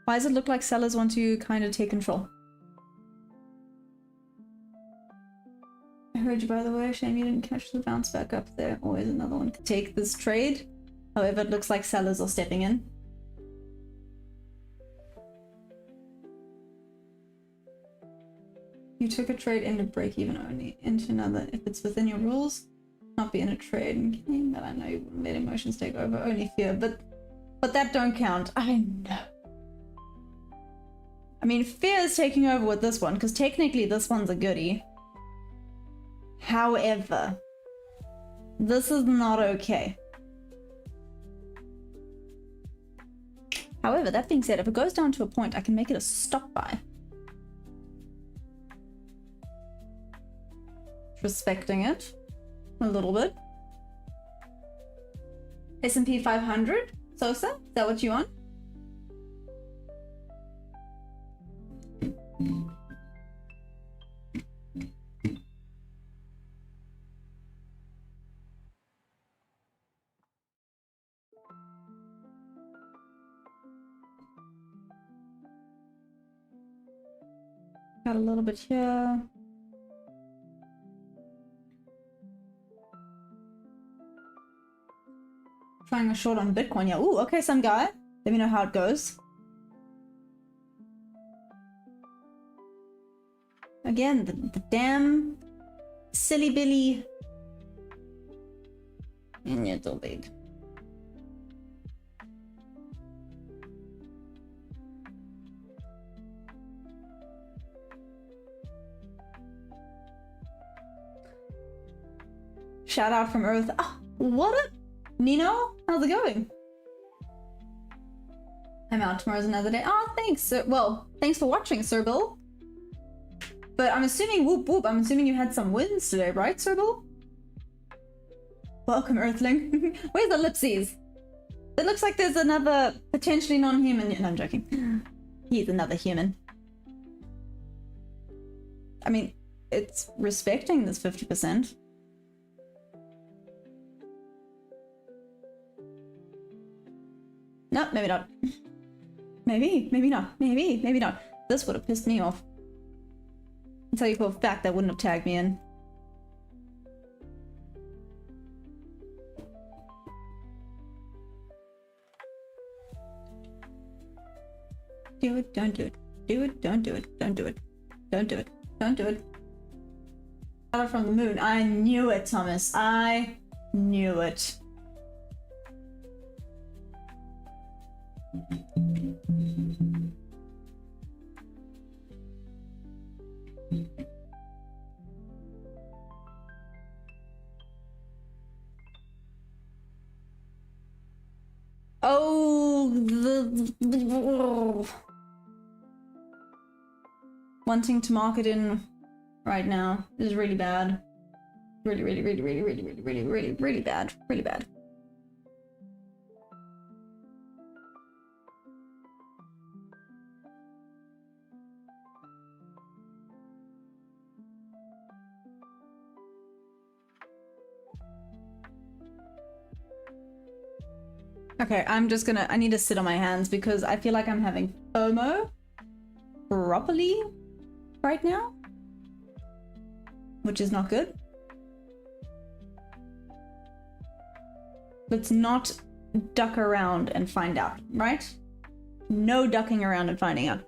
Why does it look like sellers want to kind of take control? I heard you, by the way. Shame you didn't catch the bounce back up there. Always another one. Take this trade. However, it looks like sellers are stepping in. You took a trade into break-even only, into another. If it's within your rules, not be in a trade. Okay, but I know you wouldn't let emotions take over, only fear. But that don't count. I know. I mean, fear is taking over with this one, because technically this one's a goodie. However, this is not okay. However, that being said, if it goes down to a point, I can make it a stop buy. Respecting it a little bit. S&P 500, Sosa, is that what you want? Got a little bit here. Trying a short on Bitcoin, yeah. Ooh, okay, some guy. Let me know how it goes. Again, the damn silly Billy. And it's so big. Shout out from Earth. Oh, what a Nino, how's it going? I'm out. Tomorrow's another day. Oh, thanks. Well, thanks for watching, Sir Bill. But I'm assuming, whoop whoop, I'm assuming you had some wins today, right, Sir Bill? Welcome, Earthling. Where's the ellipses? It looks like there's another potentially non-human. No, I'm joking. He's another human. I mean, it's respecting this 50%. No, maybe not. Maybe not. Maybe not. This would have pissed me off. I'll tell you for a fact that wouldn't have tagged me in. Do it, don't do it. Do it, don't do it. Don't do it. Don't do it. Don't do it. Color from the moon. I knew it, Thomas. I knew it. Oh, wanting to market in right now is really bad. Really bad. Really bad. Okay, I need to sit on my hands because I feel like I'm having FOMO properly right now, which is not good. Let's not duck around and find out, right? No ducking around and finding out.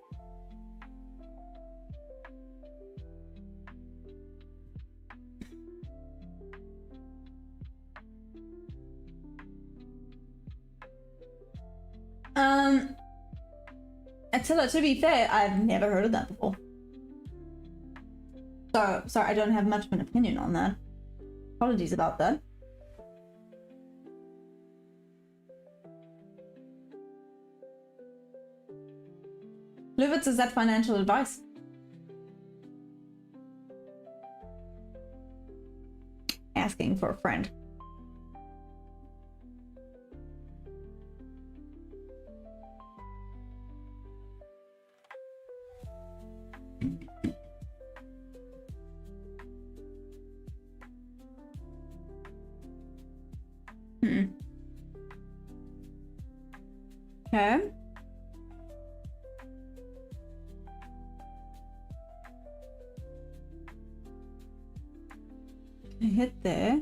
Attila, to be fair, I've never heard of that before. So, sorry, I don't have much of an opinion on that. Apologies about that. Luvitz, is that financial advice? Asking for a friend. Okay. I hit there.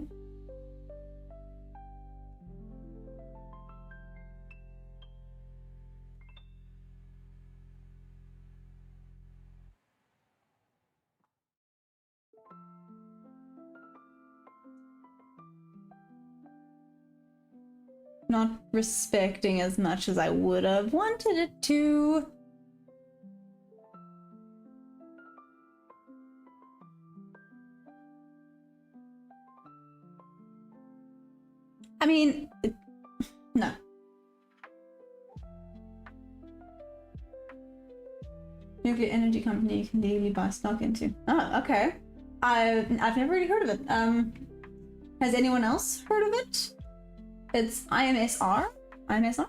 Not respecting as much as I would have wanted it to. I mean, no. Nuclear energy company you can legally buy stock into. Oh, okay. I've never really heard of it. Has anyone else heard of it? It's IMSR? IMSR?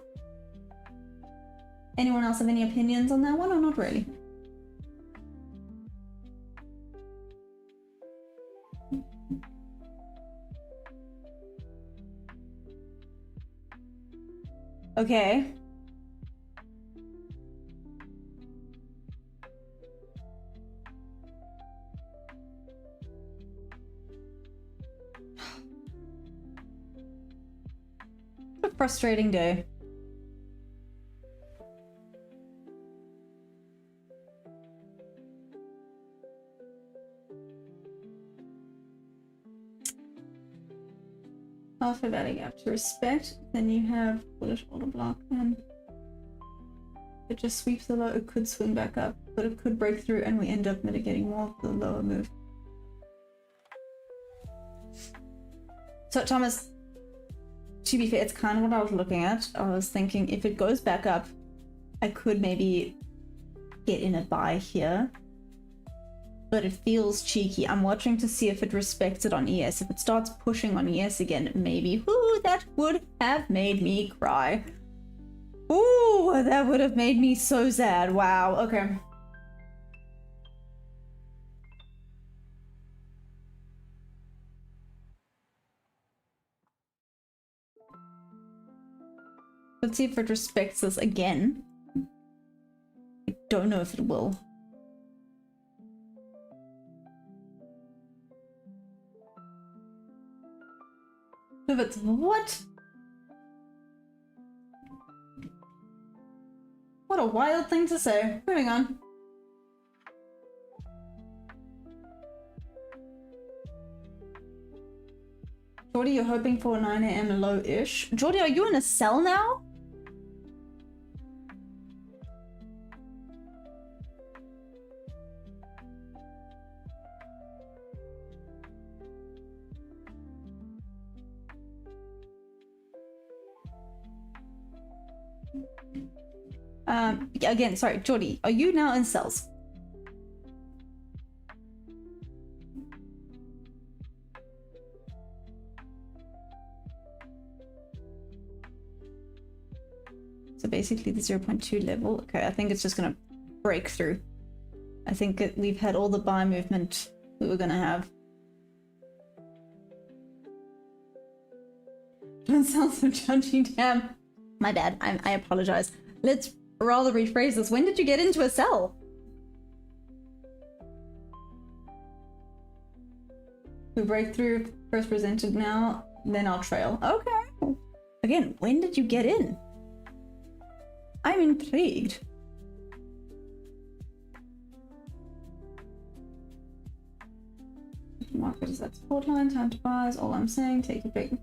Anyone else have any opinions on that one or not really? Okay. What a frustrating day. After that, you have to respect. Then you have bullish order block, and it just sweeps the low. It could swing back up, but it could break through, and we end up mitigating more of the lower move. So, Thomas, To be fair, it's kind of what I was looking at. I was thinking if it goes back up, I could maybe get in a buy here. But it feels cheeky. I'm watching to see if it respects it on ES. If it starts pushing on ES again, maybe. Ooh, that would have made me cry. Ooh, that would have made me so sad. Wow, okay. Let's see if it respects this again. I don't know if it will. Pivots, what? What a wild thing to say. Moving on. Jordy, you're hoping for a 9 AM low-ish. Jordy, are you in a sell now? Again, sorry, Jordy, are you now in sells? So basically the 0.2 level. Okay, I think it's just gonna break through. I think we've had all the buy movement we were gonna have. Don't sound so judgy, damn. My bad, I apologize. Let's rather rephrase this. When did you get into a sell? We break through, first presented now, then I'll trail. Okay. Again, when did you get in? I'm intrigued. Market is at support line, time to buy is all I'm saying. Take a big.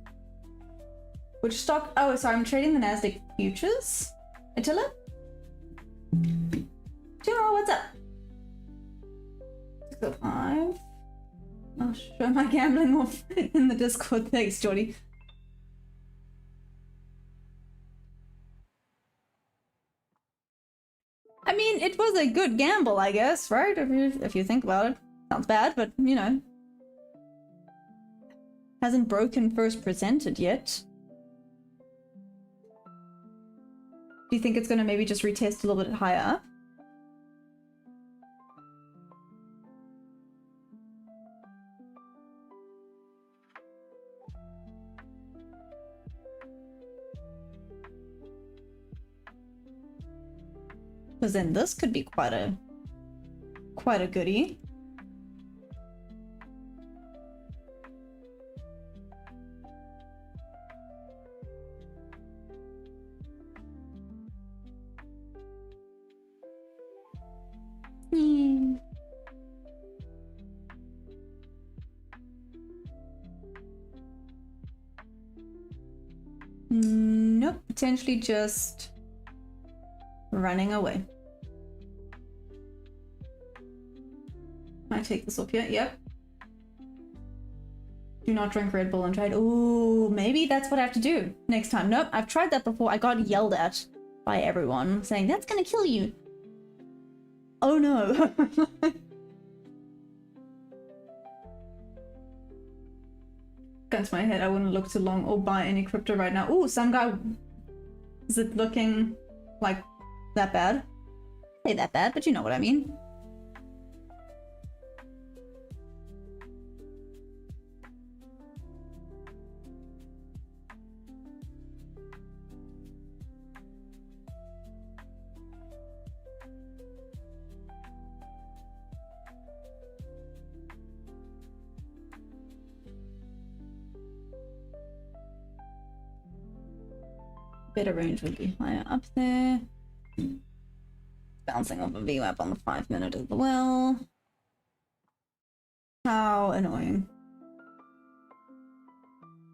Which stock? Oh, sorry, I'm trading the Nasdaq futures. Attila? Timo, what's up? 605. I'll show my gambling off in the Discord. Thanks, Jordy. I mean, it was a good gamble, I guess, right? If you think about it. Sounds bad, but, you know. Hasn't broken first presented yet. Do you think it's going to maybe just retest a little bit higher up? Because then this could be quite a goodie. Nope, potentially just running away. Might take this off here, yep. Do not drink Red Bull and trade. Ooh, maybe that's what I have to do next time. Nope, I've tried that before. I got yelled at by everyone saying, that's gonna kill you. Oh no. Gun to my head, I wouldn't look too long or buy any crypto right now. Ooh, some guy. Is it looking like that bad? Say that bad, but you know what I mean. Better range would be higher up there. Bouncing off a VWAP on the 5-minute as well. How annoying.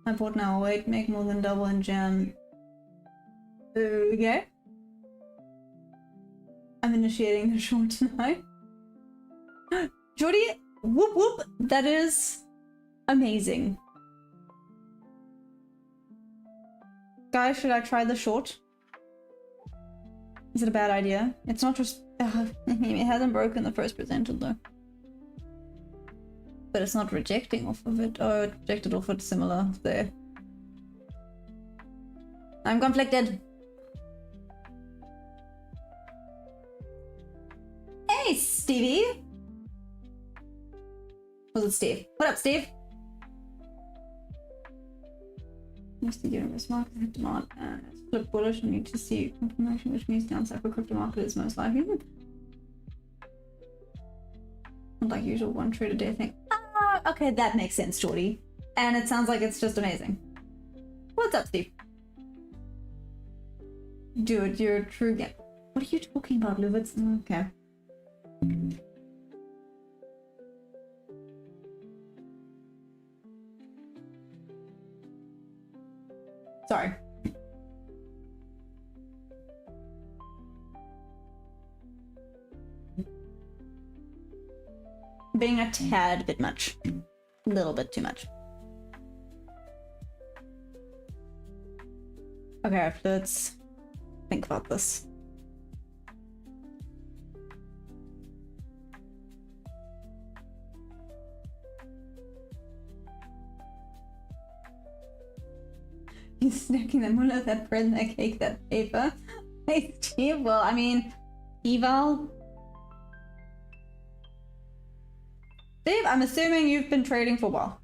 I bought now, wait, make more than double in jam. Okay. I'm initiating the short tonight. Jordy, whoop whoop, that is amazing. Guys, should I try the short? Is it a bad idea? It's not just... it hasn't broken the first presented though. But it's not rejecting off of it. Oh, it rejected off it similar there. I'm conflicted. Hey, Stevie. Was it Steve? What up, Steve? Mostly universe market have demand and flip bullish and need to see confirmation, which means downside for crypto market is most likely. Not like usual one trade a day thing. Ah, okay, that makes sense, Jordy. And it sounds like it's just amazing. What's up, Steve? Dude, you're a true game. What are you talking about, Luvitz? Okay. Sorry. Being a tad bit much. A little bit too much. Okay, let's think about this. He's snacking the mullah, that bread, that cake, that paper. Hey, Steve. Well, I mean, eval. Steve, I'm assuming you've been trading for a while.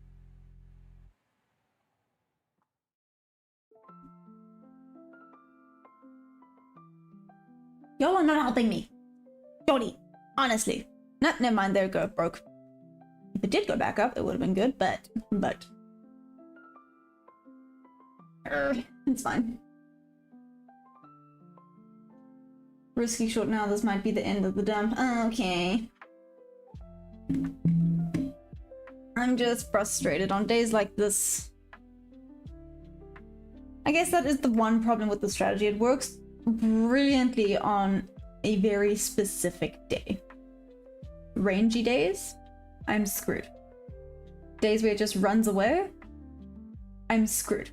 Y'all are not helping me. Jody, honestly. No, never mind, there it go, broke. If it did go back up, it would have been good, but... it's fine. Risky short now, this might be the end of the dump. Okay. I'm just frustrated on days like this. I guess that is the one problem with the strategy. It works brilliantly on a very specific day. Rangy days, I'm screwed. Days where it just runs away, I'm screwed.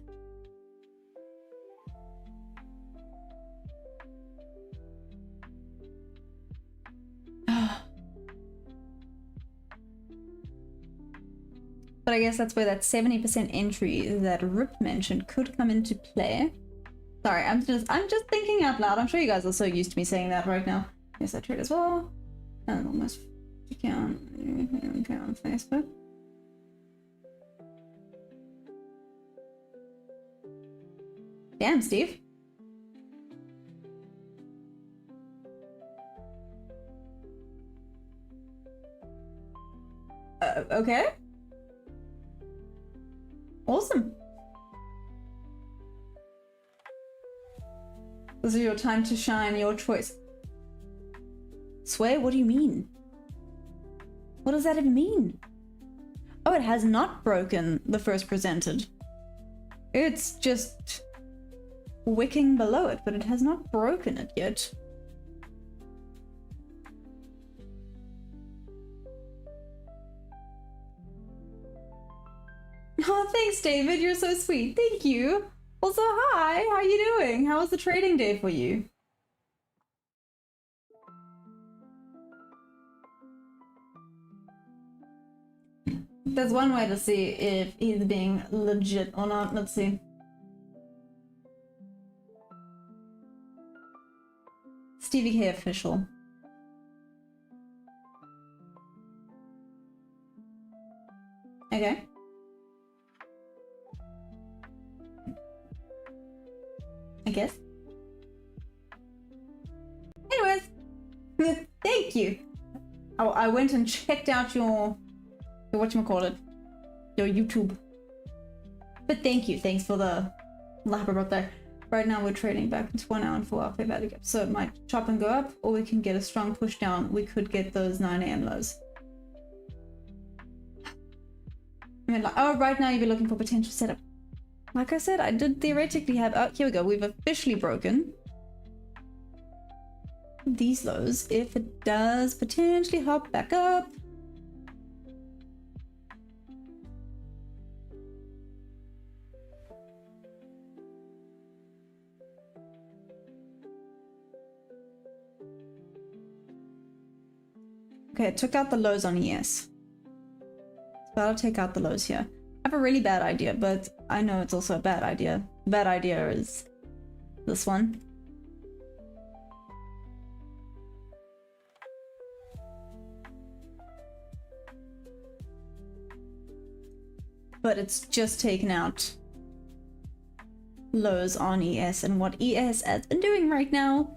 But I guess that's where that 70% entry that Rip mentioned could come into play. Sorry, I'm just thinking out loud. I'm sure you guys are so used to me saying that right now. Yes, I trade as well. And almost account on Facebook. Damn, Steve. Okay. Awesome. This is your time to shine, your choice. Sway, what do you mean? What does that even mean? Oh, it has not broken the first presented. It's just wicking below it, but it has not broken it yet. Oh, thanks, David. You're so sweet. Thank you. Also, hi. How you doing? How was the trading day for you? There's one way to see if he's being legit or not. Let's see. Stevie K official. Okay. I guess. Anyways, thank you. I went and checked out your whatchamacallit, your YouTube. But thank you. Thanks for the happy birthday. Right now we're trading back into 1 hour and 4 hour fair value gap. So it might chop and go up, or we can get a strong push down. We could get those 9 AM lows. I mean, like, oh, right now you'd be looking for potential setup. Like I said, I did theoretically have... Oh, here we go. We've officially broken these lows. If it does potentially hop back up. Okay, it took out the lows on ES. So I'll take out the lows here. I have a really bad idea, but I know it's also a bad idea. The bad idea is this one. But it's just taken out lows on ES, and what ES has been doing right now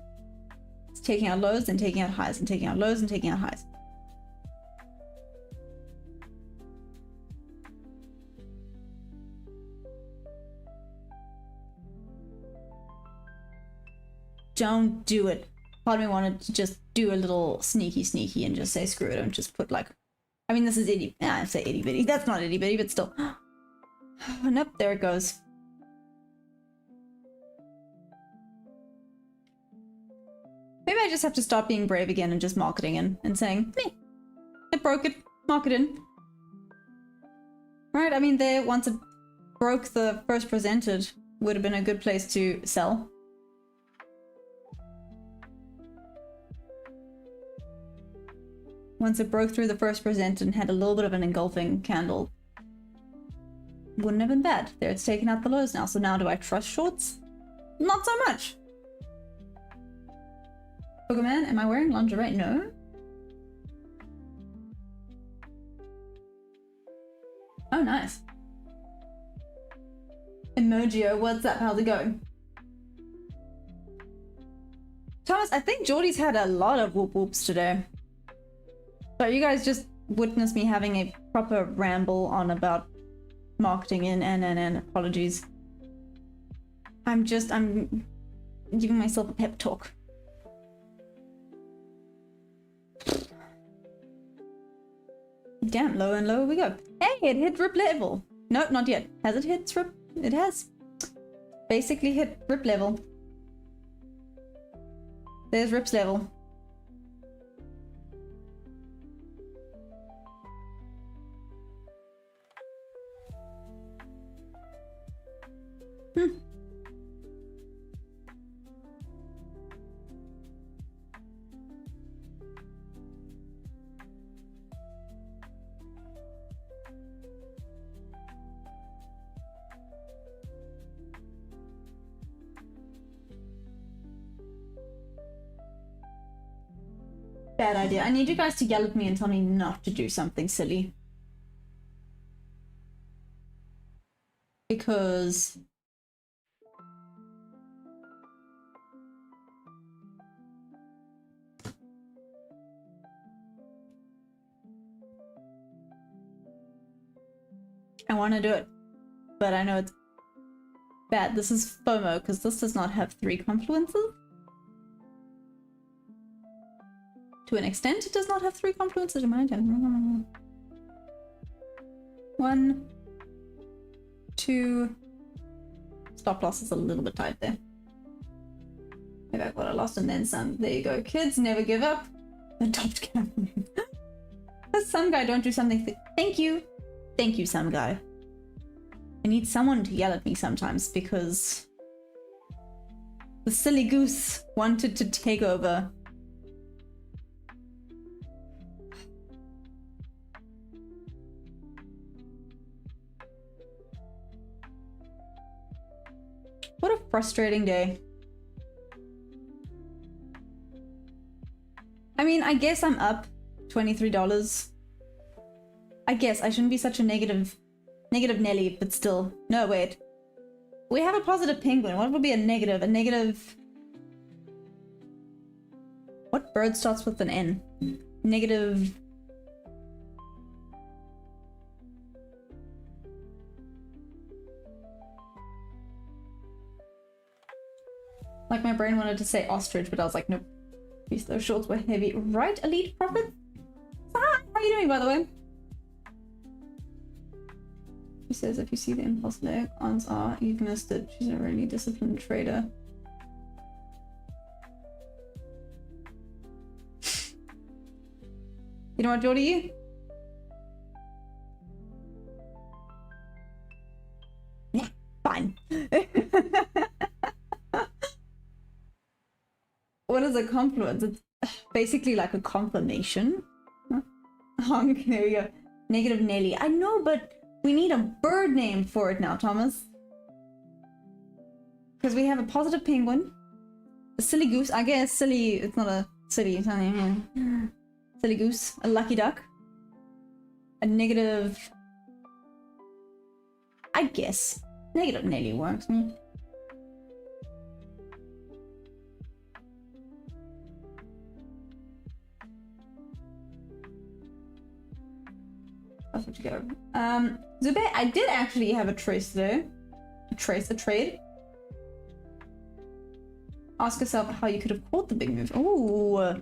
is taking out lows and taking out highs and taking out lows and taking out highs. Don't do it. Part of me wanted to just do a little sneaky and just say screw it and just put like, I mean, this is itty. I say itty bitty. That's not itty bitty, but still. Nope, there it goes. Maybe I just have to start being brave again and just marketing and saying, meh, it broke it, mark it in. Right, I mean, there, once it broke the first presented, would have been a good place to sell. Once it broke through the first presented and had a little bit of an engulfing candle, wouldn't have been bad. There, it's taken out the lows now. So now do I trust shorts? Not so much. Boogeyman, am I wearing lingerie? No. Oh, nice. Emojio, what's up? How's it going? Thomas, I think Geordie's had a lot of whoop whoops today. So you guys just witnessed me having a proper ramble on about marketing and apologies. I'm giving myself a pep talk. Damn, lower and lower we go. Hey, it hit rip level. No, not yet. Has it hit rip? It has. Basically hit rip level. There's rip's level. Bad idea. I need you guys to yell at me and tell me not to do something silly. Because I want to do it, but I know it's bad. This is FOMO because this does not have 3 confluences. To an extent, it does not have 3 confluences. Am I done? 1, 2. Stop loss is a little bit tight there. Maybe I got a lost and then some. There you go. Kids never give up. Adopt Cameron. Some guy don't do something. Thank you. Thank you, some guy. I need someone to yell at me sometimes because the silly goose wanted to take over. What a frustrating day. I mean, I guess I'm up $23. I guess I shouldn't be such a negative Nelly, but still. No, wait. We have a positive penguin. What would be a negative? A negative... What bird starts with an N? Negative... Like my brain wanted to say ostrich, but I was like, nope. Those shorts were heavy. Right, Elite Prophet? Hi, how are you doing, by the way? She says if you see the impulse leg, odds are you've missed it. She's a really disciplined trader. You know what, Geordie? Yeah, fine. What is a confluence? It's basically like a confirmation. Huh? Honk, there we go. Negative Nelly. I know, but we need a bird name for it now, Thomas. Because we have a positive penguin, a silly goose. I guess silly, it's not a silly, it's not silly goose, a lucky duck, a negative, I guess, negative Nelly works. That's what you go. Zube, I did actually have a trace today. A trade. Ask yourself how you could have caught the big move. Ooh.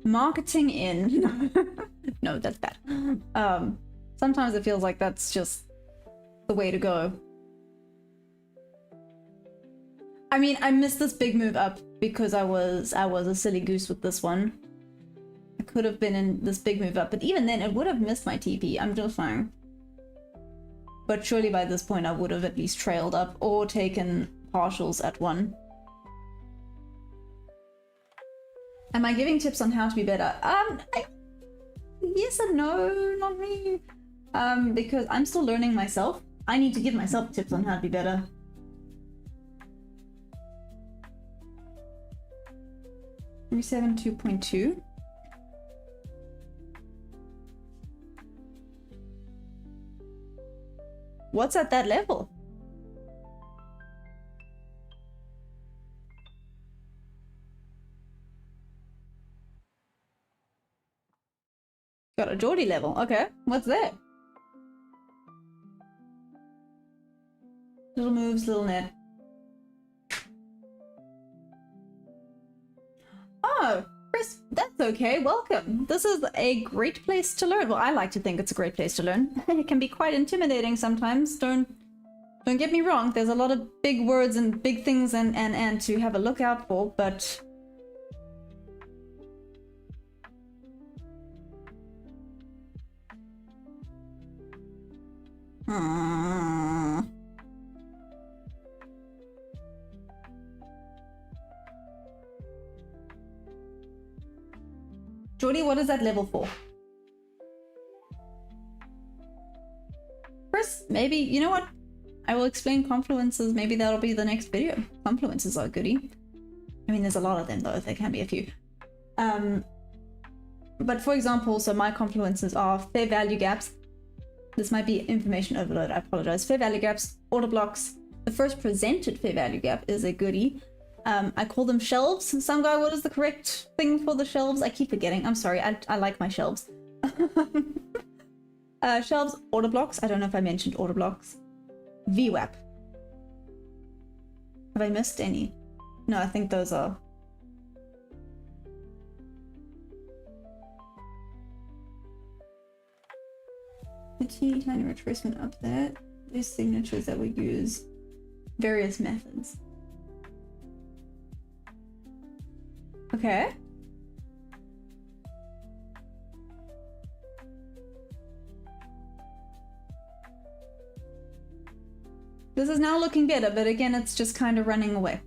Marketing in. No, that's bad. Sometimes it feels like that's just the way to go. I mean, I missed this big move up because I was a silly goose with this one. I could have been in this big move up, but even then it would have missed my TP. I'm just fine. But surely by this point I would have at least trailed up or taken partials at one. Am I giving tips on how to be better? Yes and no, not me. Because I'm still learning myself. I need to give myself tips on how to be better. Reset 2.2. What's at that level? Got a Geordie level. Okay, what's that? Little moves, little net. Oh, Chris, that's okay. Welcome. This is a great place to learn. Well, I like to think it's a great place to learn. It can be quite intimidating sometimes. Don't get me wrong. There's a lot of big words and big things and to have a look out for, but Jordy, what is that level for? Chris, maybe, you know what? I will explain confluences. Maybe that'll be the next video. Confluences are goody. I mean, there's a lot of them though. There can be a few. But for example, so my confluences are fair value gaps. This might be information overload. I apologize. Fair value gaps, order blocks. The first presented fair value gap is a goodie. I call them shelves. Some guy, what is the correct thing for the shelves? I keep forgetting. I'm sorry. I like my shelves. Shelves, order blocks. I don't know if I mentioned order blocks. VWAP. Have I missed any? No, I think those are. Tiny retracement up there. There's signatures that we use. Various methods. Okay. This is now looking better, but again, it's just kind of running away.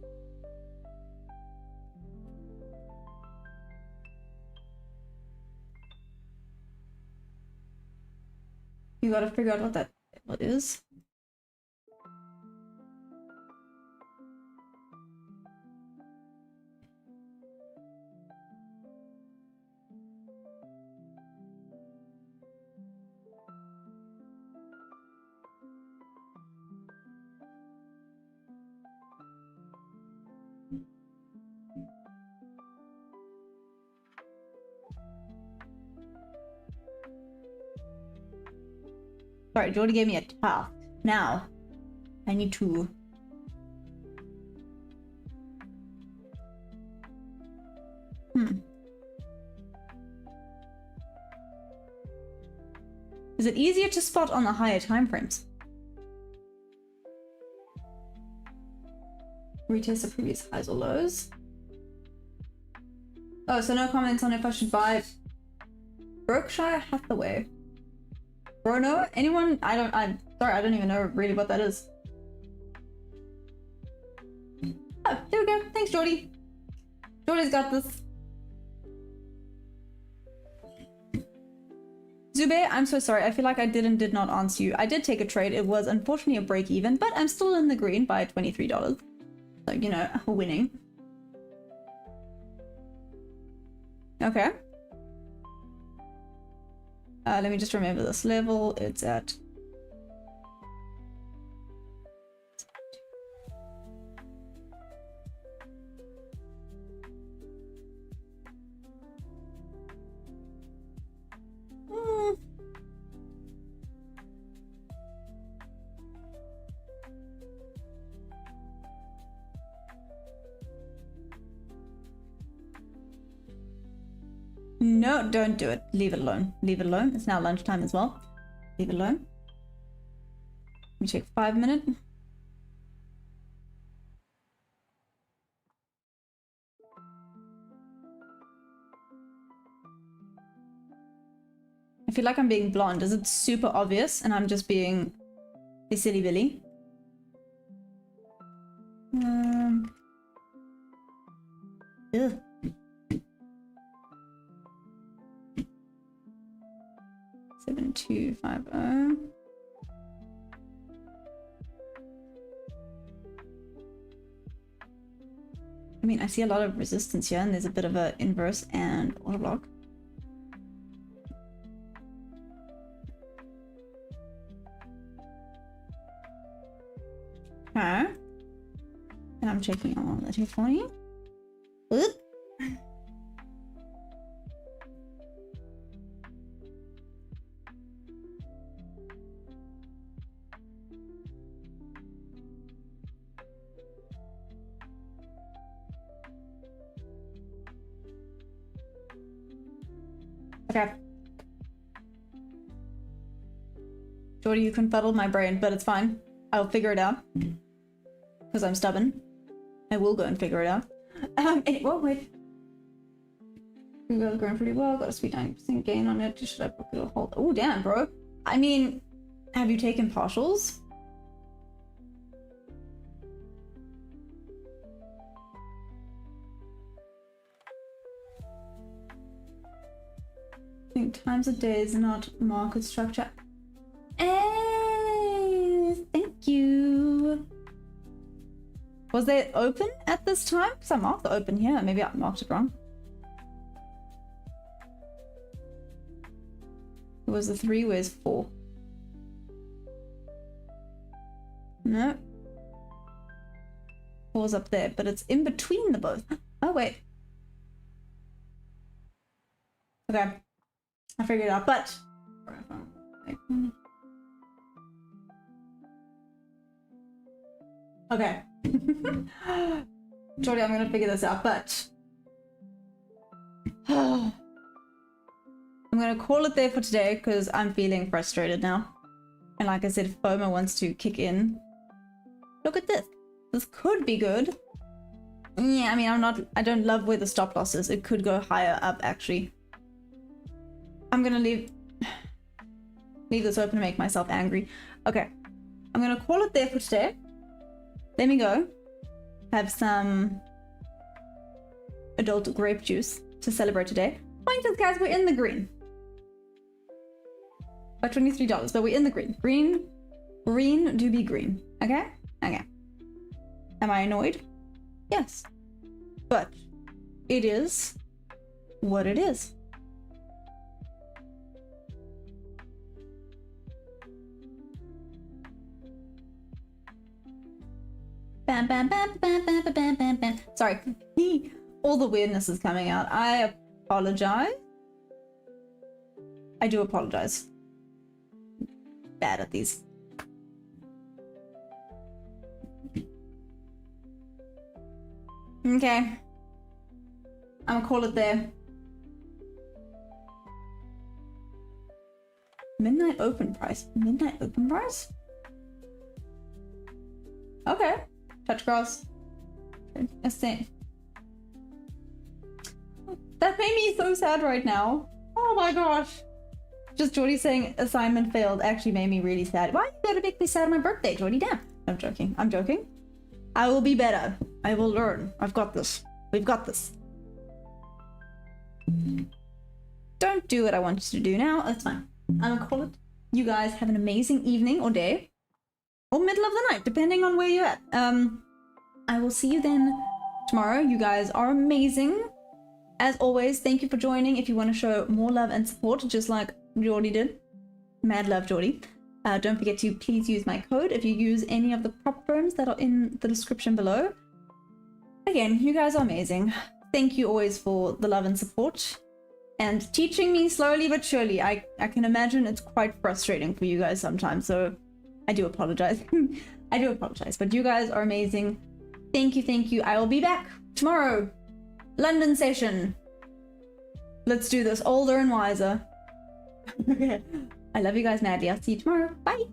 You gotta figure out what that is. Sorry, Jordy gave me a task. Now, I need to... Is it easier to spot on the higher timeframes? Retest the previous highs or lows. Oh, so no comments on if I should buy Berkshire Hathaway. Bruno? Anyone? I'm sorry, I don't even know really what that is. Oh, there we go. Thanks, Jordy. Jordy's got this. Zube, I'm so sorry. I feel like I did not answer you. I did take a trade. It was unfortunately a break even, but I'm still in the green by $23. So, you know, winning. Okay. Let me just remember this level. It's at... No, don't do it. Leave it alone. Leave it alone. It's now lunchtime as well. Leave it alone. Let me check 5 minutes. I feel like I'm being blonde. Is it super obvious and I'm just being a silly Billy? Ugh. 7250. I mean, I see a lot of resistance here, and there's a bit of an inverse and auto block. Okay. And I'm checking on the 240. Oop. Okay. Jordy, you confuddled my brain, but it's fine. I'll figure it out. Because I'm stubborn. I will go and figure it out. Well, wait. We got going pretty well. Got a sweet 90% gain on it. Should I book it or hold? Oh, damn, bro. I mean, have you taken partials? I think times of day is not market structure. Hey, thank you. Was they open at this time? Because I marked the open here. Maybe I marked it wrong. It was the 3, where's 4? No. 4's up there, but it's in between the both. Oh, wait. Okay. I figured it out, but... Okay. Jordy, I'm gonna figure this out, but... I'm gonna call it there for today, because I'm feeling frustrated now. And like I said, if FOMO wants to kick in... Look at this! This could be good. Yeah, I mean, I don't love where the stop loss is. It could go higher up, actually. I'm gonna leave this open to make myself angry. Okay, I'm gonna call it there for today. Let me go have some adult grape juice to celebrate today. Point is, guys, we're in the green by $23, but we're in the green. Green do be green. Okay. Am I annoyed? Yes, but it is what it is. Bam, bam, bam, bam, bam, bam, bam, bam. Sorry, all the weirdness is coming out. I apologize. I do apologize. Bad at these. Okay. I'm gonna call it there. Midnight open price. Midnight open price? Okay. Touch cross. That's That made me so sad right now. Oh my gosh. Just Jordy saying assignment failed actually made me really sad. Why you gotta make me sad on my birthday, Jordy? Damn. I'm joking. I'm joking. I will be better. I will learn. I've got this. We've got this. Don't do what I want you to do now. That's fine. I'm gonna call it. You guys have an amazing evening or day. Or middle of the night, depending on where you're at. I will see you then tomorrow. You guys are amazing. As always, thank you for joining. If you want to show more love and support, just like Jordy did. Mad love, Jordy. Don't forget to please use my code if you use any of the prop firms that are in the description below. Again, you guys are amazing. Thank you always for the love and support. And teaching me slowly but surely. I can imagine it's quite frustrating for you guys sometimes, so I do apologize. I do apologize, but you guys are amazing. Thank you, thank you. I will be back tomorrow. London session. Let's do this older and wiser. Okay. I love you guys madly. I'll see you tomorrow. Bye.